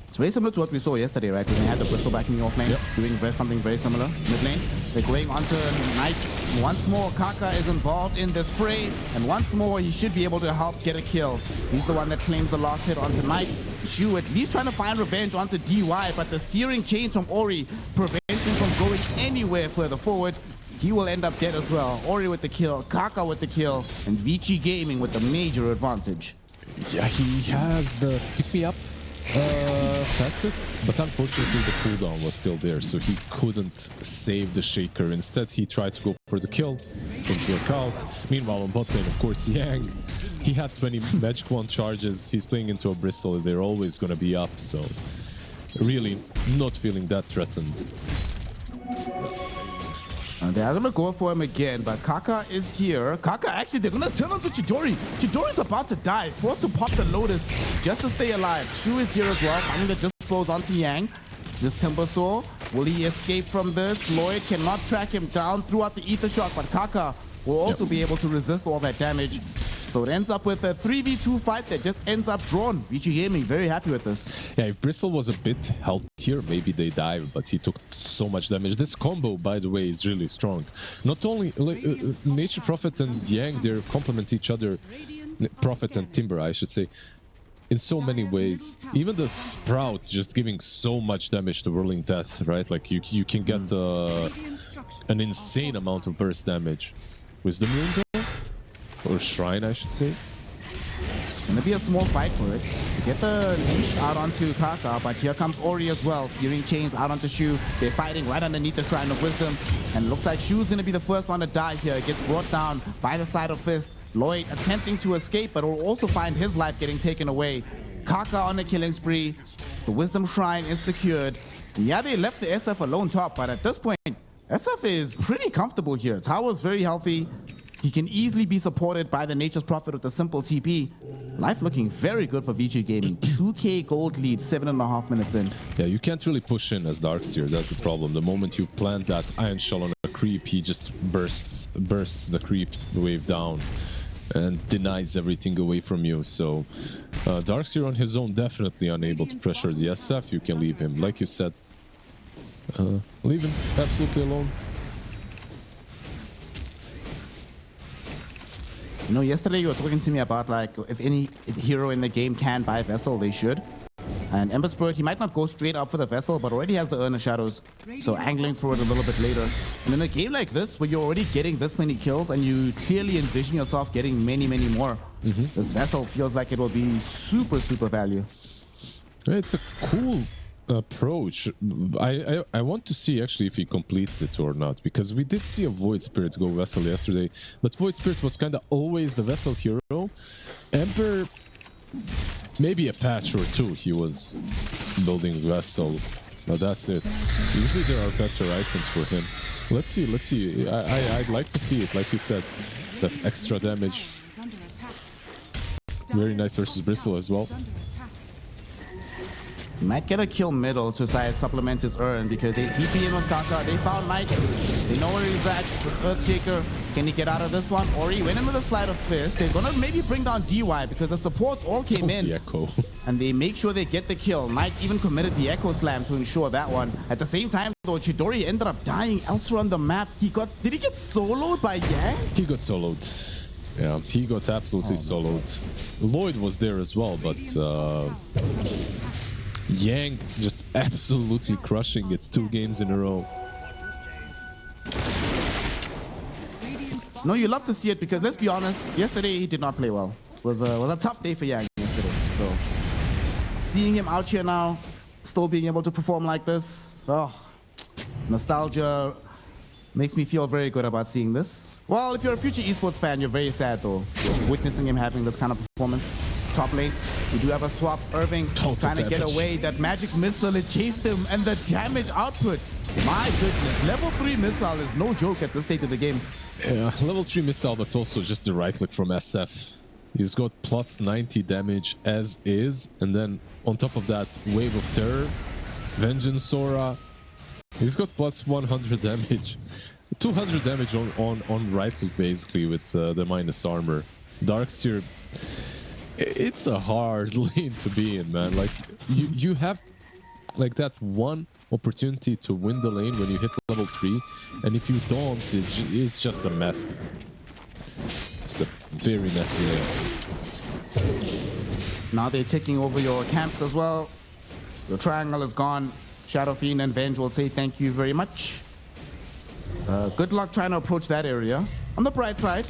It's very similar to what we saw yesterday, right? When they had the Bristol backing off lane, doing something very similar. Mid lane, they're going onto Knight. Once more, Kaka is involved in this fray, and once more, he should be able to help get a kill. He's the one that claims the last hit onto Knight. Shu at least trying to find revenge onto DY, but the searing chains from Ori prevents him from going anywhere further forward. He will end up dead as well. Ori with the kill, Kaka with the kill, and Vici Gaming with the major advantage. Yeah, he has the pick-me-up facet, but unfortunately the cooldown was still there, so he couldn't save the Shaker. Instead, he tried to go for the kill. Didn't work out. Meanwhile, on bot lane, of course, Yang, he had 20 magic wand charges. He's playing into a Bristle. They're always going to be up, so really not feeling that threatened. They're going to go for him again, but Kaka is here. Kaka, actually, they're going to turn onto Chidori. Chidori's about to die, forced to pop the Lotus just to stay alive. Shu is here as well, finding the dispose onto Yang. This Timbersaw, will he escape from this? Lloyd cannot track him down throughout the Ether Shock, but Kaka will also be able to resist all that damage. So it ends up with a 3v2 fight that just ends up drawn. Vici Gaming very happy with this. Yeah, if Bristle was a bit healthier, maybe they die, but he took so much damage. This combo, by the way, is really strong. Not only Nature Prophet and Yang, they complement each other. Prophet and Timber, I should say, in so many ways. Even the Sprout just giving so much damage to Whirling Death, right? Like you can get an insane amount of burst damage. Wisdom Rune though? Or Shrine, I should say. Gonna be a small fight for it. To get the leash out onto Kaka, but here comes Ori as well. Searing Chains out onto Shu. They're fighting right underneath the Shrine of Wisdom. And it looks like Shu's gonna be the first one to die here. Gets brought down by the Slide of Fist. Lloyd attempting to escape, but will also find his life getting taken away. Kaka on a killing spree. The Wisdom Shrine is secured. And yeah, they left the SF alone top, but at this point, SF is pretty comfortable here. Tower's very healthy. He can easily be supported by the Nature's Prophet with a simple TP. Life looking very good for Vici Gaming. 2k gold lead, 7.5 minutes in. Yeah, you can't really push in as Darkseer. That's the problem. The moment you plant that Iron Shell on a creep, he just bursts the creep wave down and denies everything away from you. So Darkseer on his own definitely unable to pressure the SF. You can leave him, like you said. Leave him absolutely alone. You know, yesterday you were talking to me about like if any hero in the game can buy Vessel, they should. And Ember Spirit, he might not go straight up for the Vessel, but already has the Urn of Shadows, so angling for it a little bit later. And in a game like this, where you're already getting this many kills and you clearly envision yourself getting many, many more, this Vessel feels like it will be super, super value. It's a cool approach. I want to see actually if he completes it or not, because we did see a Void Spirit go Vessel yesterday, but Void Spirit was kind of always the Vessel hero. Ember, maybe a patch or two he was building Vessel, but that's it. Usually there are better items for him. Let's see. I'd like to see it, like you said, that extra damage. Very nice versus Bristle as well. He might get a kill middle to supplement his Urn because they TP in with Kaka. They found Knight. They know where he's at. This Earthshaker. Can he get out of this one? Ori went in with a Slide of Fist. They're gonna maybe bring down DY because the supports all came in. The Echo. And they make sure they get the kill. Knight even committed the Echo Slam to ensure that one. At the same time, though, Chidori ended up dying elsewhere on the map. Did he get soloed by Yang? He got soloed. Yeah, he got absolutely soloed. Lloyd was there as well, but Yang just absolutely crushing it 2 games in a row. No, you love to see it because let's be honest, yesterday he did not play well. It was a tough day for Yang yesterday. So seeing him out here now, still being able to perform like this, nostalgia makes me feel very good about seeing this. Well, if you're a future esports fan, you're very sad though, witnessing him having this kind of performance. Top lane, we do have a swap. Irving trying to get away. That magic missile, it chased him, and the damage output. My goodness, level 3 missile is no joke at this stage of the game. Yeah, level 3 missile, but also just the right click from SF. He's got plus 90 damage as is, and then on top of that, Wave of Terror, Vengeance Sora. He's got plus 100 damage. 200 damage on right click basically with the minus armor. Darkseer, it's a hard lane to be in, man. Like you have like that one opportunity to win the lane when you hit level 3, and if you don't, it's just a mess. It's a very messy lane. Now they're taking over your camps as well. Your triangle is gone. Shadow Fiend and Venge will say thank you very much. Good luck trying to approach that area. On the bright side,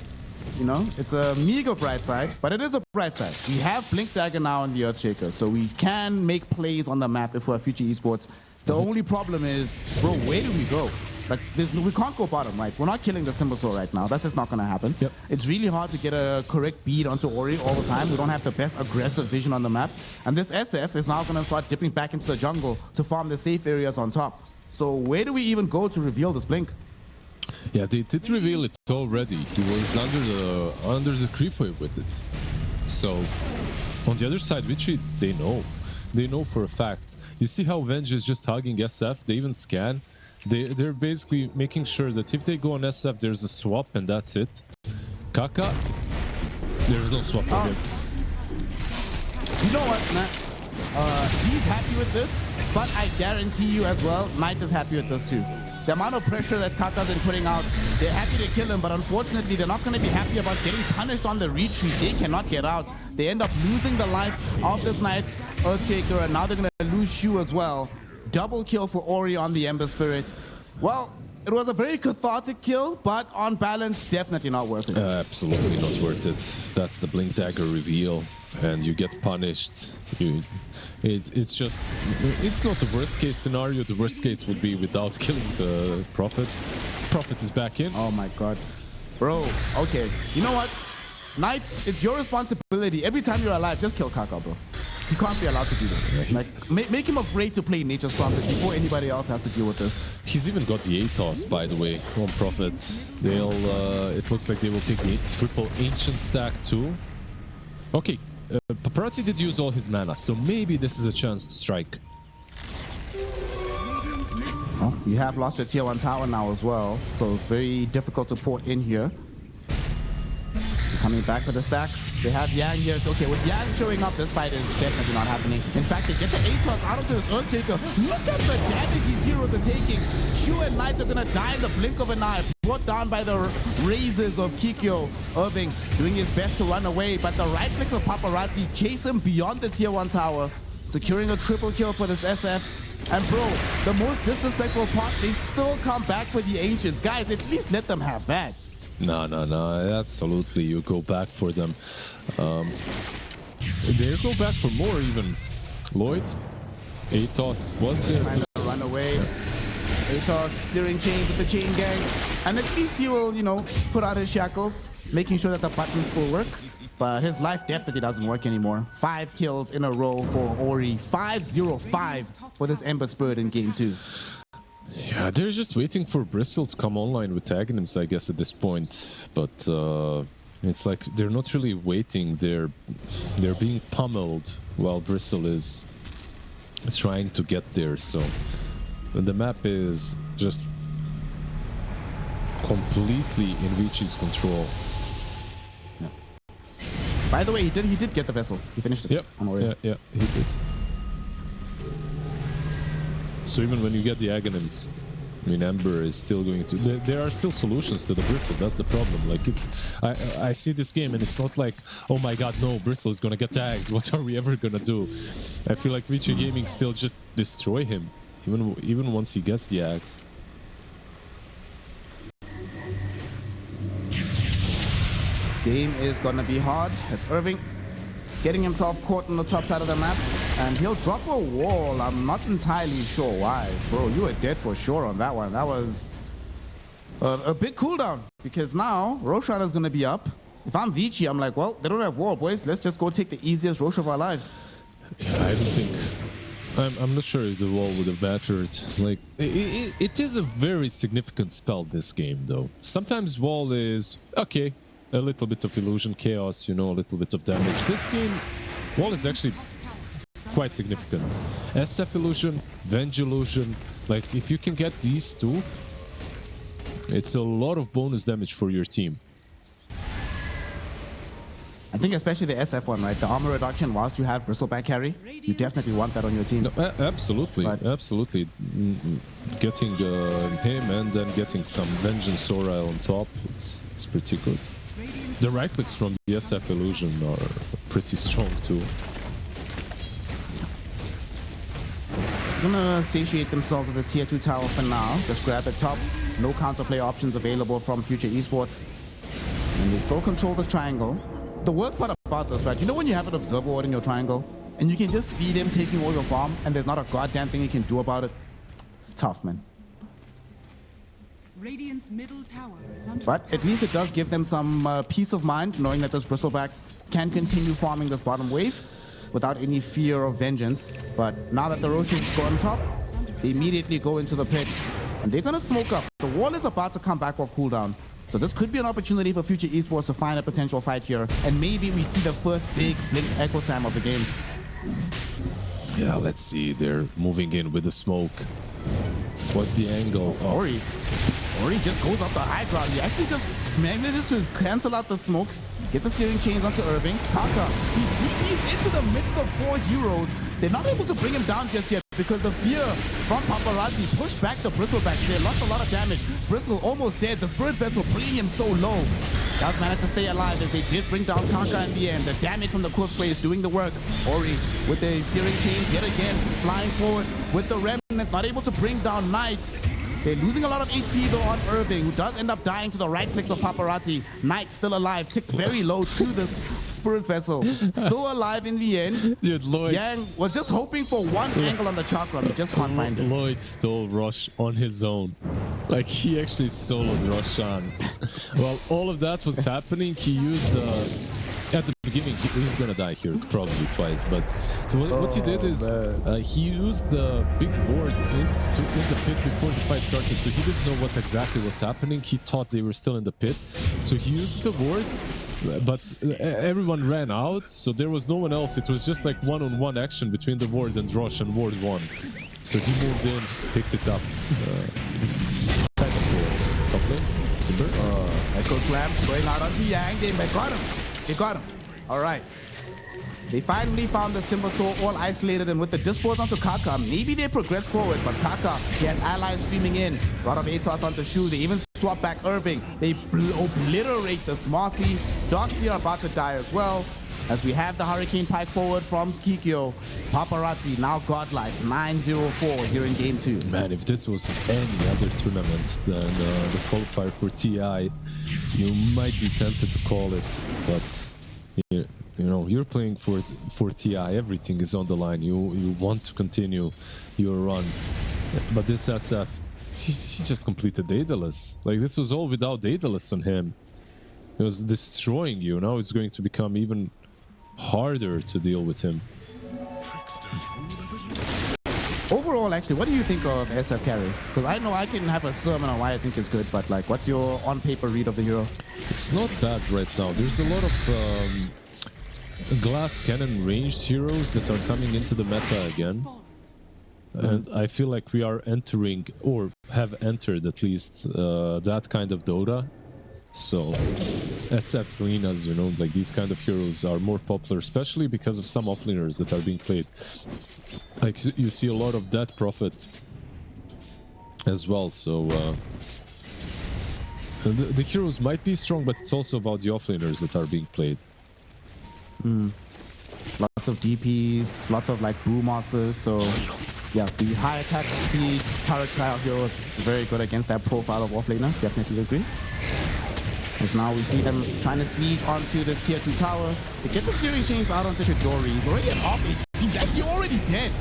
you know, it's a meager bright side, but it is a bright side. We have Blink Dagger now in the Earthshaker, so we can make plays on the map if we're future esports. The only problem is, bro, where do we go? Like, we can't go bottom, right? We're not killing the Symbosaur right now. That's just not going to happen. Yep. It's really hard to get a correct bead onto Ori all the time. We don't have the best aggressive vision on the map. And this SF is now going to start dipping back into the jungle to farm the safe areas on top. So where do we even go to reveal this Blink? Yeah, they did reveal it already. He was under the creep wave with it. So on the other side, Vici, they know for a fact. You see how Venge is just hugging SF. They even scan. They're basically making sure that if they go on SF, there's a swap and that's it. Kaka, there's no swap for him. You know what, Matt? He's happy with this, but I guarantee you as well, Knight is happy with this too. The amount of pressure that Kaka's been putting out, they're happy to kill him, but unfortunately, they're not going to be happy about getting punished on the retreat. They cannot get out. They end up losing the life of this Knight's Earthshaker, and now they're going to lose Shu as well. Double kill for Ori on the Ember Spirit. Well, It was a very cathartic kill, but on balance, definitely not worth it. Absolutely not worth it. That's the Blink Dagger reveal, and you get punished. It's just, it's not the worst case scenario. The worst case would be without killing the Prophet. Prophet is back in. Oh my god. Bro, okay. You know what? Knights, it's your responsibility. Every time you're alive, just kill Kaka, bro. He can't be allowed to do this. Like, make him afraid to play Nature's Prophet before anybody else has to deal with this. He's even got the ATOS, by the way, on Prophet. They'll, it looks like they will take the triple Ancient stack too. Okay, Paparazzi did use all his mana, so maybe this is a chance to strike. Well, you have lost your tier 1 tower now as well, so very difficult to port in here. Coming back for the stack. They have Yang here. It's okay, with Yang showing up, this fight is definitely not happening. In fact, they get the ATOS out onto this Earthshaker. Look at the damage these heroes are taking. Shu and Knights are gonna die in the blink of an eye. Brought down by the razors of Kikyo. Irving doing his best to run away, but the right clicks of Paparazzi chase him beyond the tier 1 tower, securing a triple kill for this SF. And bro, the most disrespectful part, they still come back for the Ancients. Guys, at least let them have that. No, absolutely. You go back for them. They go back for more even. Lloyd, ATOS was there trying to run away. ATOS searing chains with the chain gang. And at least he will, you know, put out his shackles, making sure that the buttons still work. But his life definitely doesn't work anymore. 5 kills in a row for Ori. 5-0-5 for this Ember Spirit in game 2. Yeah, they're just waiting for Bristle to come online with Aghanim's, I guess, at this point. But it's like they're not really waiting. They're being pummeled while Bristle is trying to get there. So the map is just completely in Vici's control. Yeah. By the way, he did get the vessel. He finished it. Yep. Yeah, he did. So even when you get the Aghanims, I mean, Ember is still going to... There are still solutions to the Bristle, that's the problem. Like, it's... I see this game and it's not like, oh my god, no, Bristle is gonna get tags, what are we ever gonna do? I feel like Vici Gaming still just destroy him, even once he gets the axe. Game is gonna be hard as Irving getting himself caught on the top side of the map, and he'll drop a wall. I'm not entirely sure why. Bro, you were dead for sure on that one. That was a big cooldown, because now Roshan is going to be up. If I'm Vici, I'm like, well, they don't have wall, boys. Let's just go take the easiest Rosh of our lives. Yeah, I don't think... I'm not sure if the wall would have mattered. Like, it is a very significant spell, this game, though. Sometimes wall is, okay, a little bit of illusion, chaos, you know, a little bit of damage. This game, wall is actually quite significant. SF illusion, Venge illusion, like if you can get these two, it's a lot of bonus damage for your team. I think especially the SF one, right? The armor reduction whilst you have Bristleback carry, you definitely want that on your team. No, absolutely, but absolutely. Getting him and then getting some Vengeance Sora on top, it's pretty good. The right clicks from the SF illusion are pretty strong too. Gonna satiate themselves with the tier 2 tower for now. Just grab the top. No counterplay options available from Future Esports. And they still control this triangle. The worst part about this, right? You know when you have an observer ward in your triangle and you can just see them taking all your farm and there's not a goddamn thing you can do about it? It's tough, man. Radiant's middle tower is under But attack. at least it does give them some peace of mind, knowing that this Bristleback can continue farming this bottom wave without any fear of vengeance. But now that the Roshis go on top, they immediately go into the pit. And they're going to smoke up. The wall is about to come back off cooldown. So this could be an opportunity for Future Esports to find a potential fight here. And maybe we see the first big Blink Echo Sam of the game. Yeah, let's see. They're moving in with the smoke. What's the angle? Oh. Ori just goes up the high ground. He actually just manages to cancel out the smoke. Gets a steering chains onto Irving. Kaka, he TPs into the midst of 4 heroes. They're not able to bring him down just yet because the fear from Paparazzi pushed back the Bristleback. They lost a lot of damage. Bristle almost dead. The Spirit Vessel bringing him so low. Does manage to stay alive as they did bring down Kaka in the end. The damage from the Core Spray is doing the work. Ori with the searing chains yet again, flying forward with the Remnant, not able to bring down Knight. They're losing a lot of HP though on Irving, who does end up dying to the right clicks of Paparazzi. Knight still alive, ticked very low to this Spirit Vessel. Still alive in the end. Dude, Lloyd. Yang was just hoping for one angle on the chakra. He just can't find it. Lloyd stole Rush on his own. Like, he actually soloed Roshan. While all of that was happening, he used at the beginning, he's gonna die here probably twice, but what he did is he used the big ward in the pit before the fight started, so he didn't know what exactly was happening. He thought they were still in the pit, so he used the ward, but everyone ran out, so there was no one else. It was just like one-on-one action between the ward and Rosh, and ward won. So he moved in, picked it up. Kind of cool. Top lane, Timber. Echo Slam going out onto Yang. They got him. They got him. All right. They finally found the Timber Soul all isolated, and with the dispose onto Kaka, maybe they progress forward, but Kaka, he has allies streaming in. A lot of ATOS onto Shu. They even swap back Irving. They obliterate the Smarcy. Doxy are about to die as well. As we have the Hurricane Pike forward from Kikyo. Paparazzi now godlike, 9-0-4 here in game 2. Man, if this was any other tournament than the qualifier for TI, you might be tempted to call it, but you know, you're playing for TI, everything is on the line. You want to continue your run, but this SF, he just completed Daedalus. Like, this was all without Daedalus on him. It was destroying you. Now it's going to become even harder to deal with him. Overall, actually, what do you think of SF carry? Because I know I can have a sermon on why I think it's good, but like, what's your on-paper read of the hero? It's not bad right now. There's a lot of glass cannon ranged heroes that are coming into the meta again. And I feel like we are entering, or have entered at least, that kind of Dota. So SF's Linas, you know, like these kind of heroes are more popular, especially because of some offlaners that are being played. Like, you see a lot of Dead Prophet as well, so the heroes might be strong, but it's also about the offlaners that are being played. Lots of DPs, lots of like brewmasters, so yeah, the high attack speed turret style heroes very good against that profile of offlaner, definitely agree. As now we see them trying to siege onto the tier 2 tower. They get the Searing Chains out onto Shidori. He's already at half HP. He's actually already dead.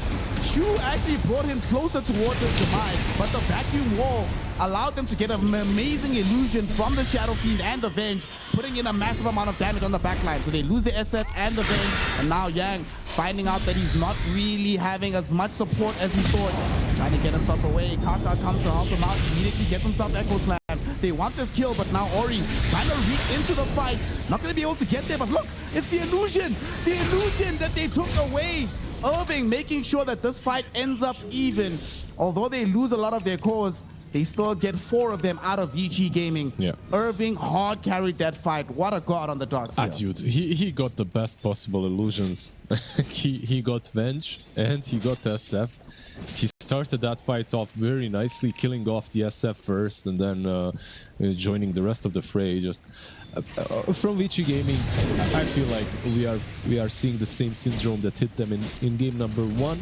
Shu actually brought him closer towards his demise, but the vacuum wall allowed them to get an amazing illusion from the Shadow Fiend and the Venge, putting in a massive amount of damage on the backline. So they lose the SF and the Venge, and now Yang finding out that he's not really having as much support as he thought. Trying to get himself away. Kaka comes to help him out, immediately gets himself Echo Slam. They want this kill, but now Ori trying to reach into the fight. Not going to be able to get there, but look, it's the illusion. The illusion that they took away. Irving making sure that this fight ends up even. Although they lose a lot of their cores, they still get 4 of them out of Vici Gaming. Yeah. Irving hard carried that fight. What a god on the dark side. Dude, he got the best possible illusions. he got Venge and he got SF. He started that fight off very nicely, killing off the SF first and then joining the rest of the fray. Just from Vici Gaming, I feel like we are seeing the same syndrome that hit them in game number 1.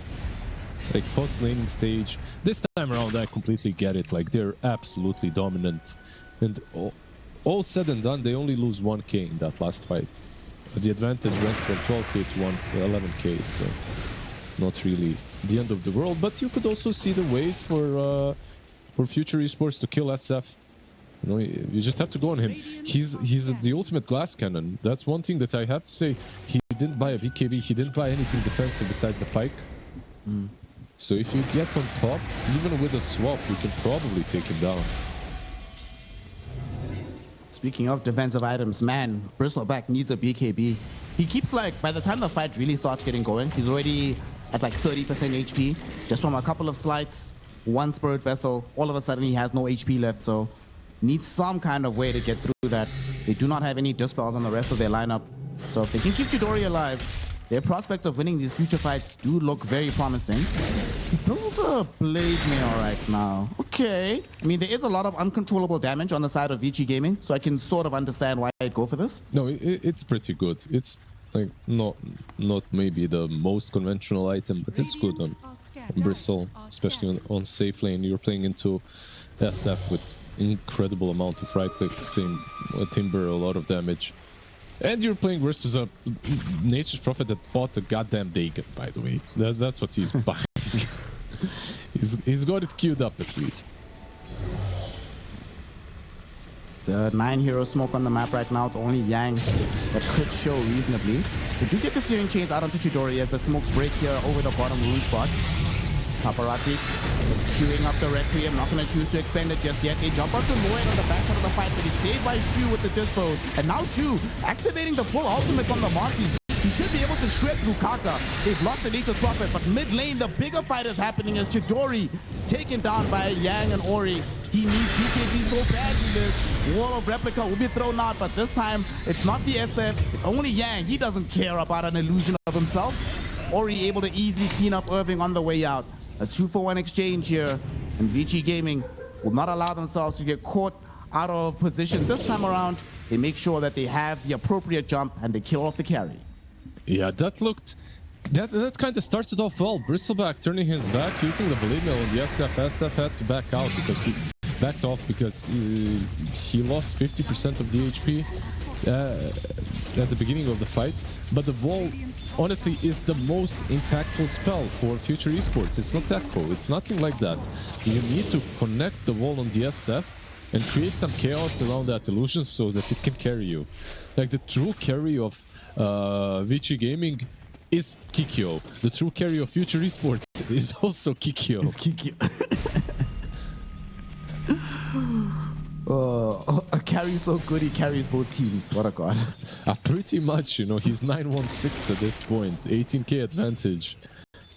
Like, post-laning stage. This time around, I completely get it. Like, they're absolutely dominant. And all said and done, they only lose 1k in that last fight. The advantage went from 12k to 11k, so not really the end of the world. But you could also see the ways for future esports to kill SF. You know, you just have to go on him. He's the ultimate glass cannon. That's one thing that I have to say. He didn't buy a BKB. He didn't buy anything defensive besides the pike. So if you get on top, even with a swap, you can probably take him down. Speaking of defensive items, man, Bristleback needs a BKB. He keeps like, by the time the fight really starts getting going, he's already at like 30% HP. Just from a couple of slides, 1 Spirit Vessel, all of a sudden he has no HP left, so needs some kind of way to get through that. They do not have any dispels on the rest of their lineup. So if they can keep Chidori alive, their prospect of winning these future fights do look very promising. He builds a Blade Mail right now. Okay. I mean, there is a lot of uncontrollable damage on the side of Vici Gaming, so I can sort of understand why I'd go for this. No, it's pretty good. It's like not maybe the most conventional item, but it's good on Bristle, especially on safe lane. You're playing into SF with incredible amount of right click, same Timber, a lot of damage. And you're playing versus a Nature's Prophet that bought a goddamn Dagon, by the way. That's what he's buying. He's got it queued up at least. The 9-hero smoke on the map right now. It's only Yang that could show reasonably. They do get the Searing Chains out onto Chidori as the smokes break here over the bottom rune spot. Paparazzi is queuing up the Requiem. Not going to choose to expend it just yet. They jump onto Lloyd on the backside of the fight, but he's saved by Shu with the dispose. And now Shu activating the full ultimate from the Mossy. He should be able to shred through Kaka. They've lost the Nature's Prophet, but mid lane, the bigger fight is happening as Chidori taken down by Yang and Ori. He needs BKB so badly. This wall of replica will be thrown out, but this time it's not the SF, it's only Yang. He doesn't care about an illusion of himself. Ori able to easily clean up Irving on the way out. A 2-for-1 exchange here, and Vici Gaming will not allow themselves to get caught out of position this time around. They make sure that they have the appropriate jump and they kill off the carry. Yeah, that looked... That kind of started off well. Bristleback turning his back, using the blade mill on the SF. SF had to back out because he backed off because he lost 50% of the HP at the beginning of the fight. But the wall, honestly, is the most impactful spell for future esports. It's not Echo, it's nothing like that. You need to connect the wall on the SF and create some chaos around that illusion so that it can carry you. Like the true carry of Vici Gaming is Kikyo. The true carry of future esports is also Kikyo. It's Kikyo. A carry so good he carries both teams. What a god. Pretty much, you know, he's 9-1-6 at this point. 18k advantage.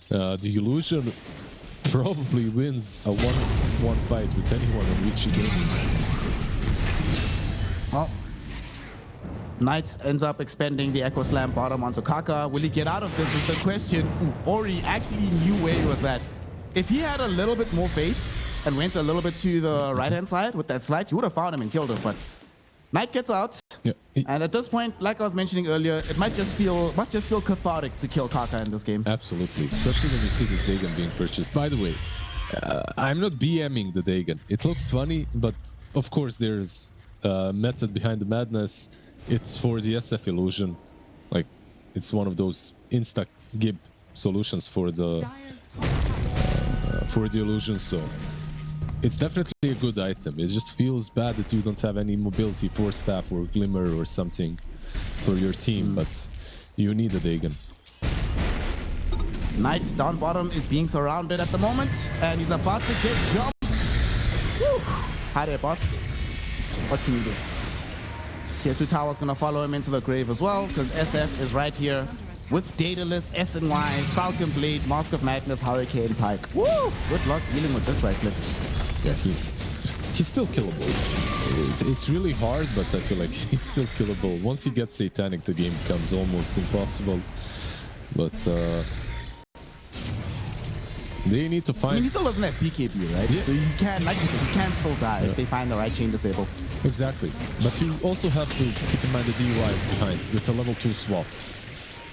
The illusion probably wins a 1-1 fight with anyone on Vici Gaming. Well, Knight ends up expending the Echo Slam bottom onto Kaka. Will he get out of this is the question. Ori actually knew where he was at. If he had a little bit more faith and went a little bit to the right-hand side with that slide, he would have found him and killed him. But Knight gets out. Yeah. And at this point, like I was mentioning earlier, it must just feel cathartic to kill Kaka in this game. Absolutely, especially when you see this Dagon being purchased. By the way, I'm not BMing the Dagon. It looks funny, but of course there's method behind the madness. It's for the SF illusion. Like, it's one of those insta-gib solutions for the illusion, so it's definitely a good item. It just feels bad that you don't have any mobility for staff or glimmer or something for your team, but you need a Dagon. Knight down bottom is being surrounded at the moment, and he's about to get jumped. Whew. Hi there, boss. What can you do? Tier 2 Tower's gonna follow him into the grave as well, because SF is right here with Daedalus, SNY, Falcon Blade, Mask of Madness, Hurricane Pike. Woo! Good luck dealing with this right click. Yeah, he's still killable. It's really hard, but I feel like he's still killable. Once he gets Satanic, the game becomes almost impossible. But they need to find... I mean, he still doesn't have BKB, right? Yeah. So you can, like you said, you can still die if they find the right chain disable. Exactly. But you also have to keep in mind the DUI is behind with a level 2 swap.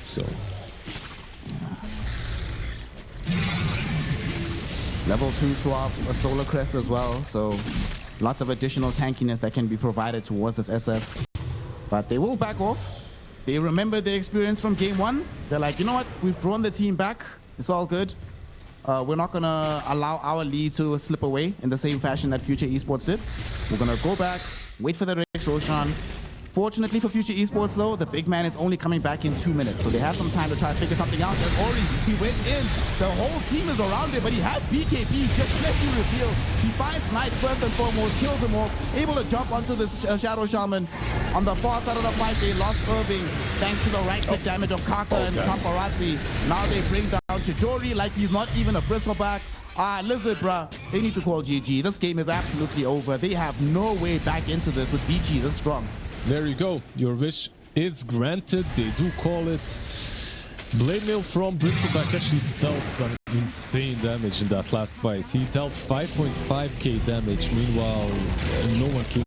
So... Level 2 swap, a Solar Crest as well, so lots of additional tankiness that can be provided towards this SF. But they will back off. They remember their experience from game 1. They're like, you know what, we've drawn the team back. It's all good. We're not going to allow our lead to slip away in the same fashion that Future Esports did. We're going to go back, wait for the Rex Roshan. Fortunately for Future Esports though, the big man is only coming back in 2 minutes, so they have some time to try to figure something out. And Ori, he went in, the whole team is around him, but he has BKB, just freshly revealed. He finds Knight first and foremost, kills him off, able to jump onto this Shadow Shaman. On the far side of the fight, they lost Irving, thanks to the right-click damage of Kaka and Paparazzi. Now they bring down Chidori like he's not even a bristleback. Lizard, bruh, they need to call GG. This game is absolutely over. They have no way back into this with Vici this strong. There you go. Your wish is granted. They do call it. Blade Mail from Bristleback actually dealt some insane damage in that last fight. He dealt 5.5k damage. Meanwhile, no one can...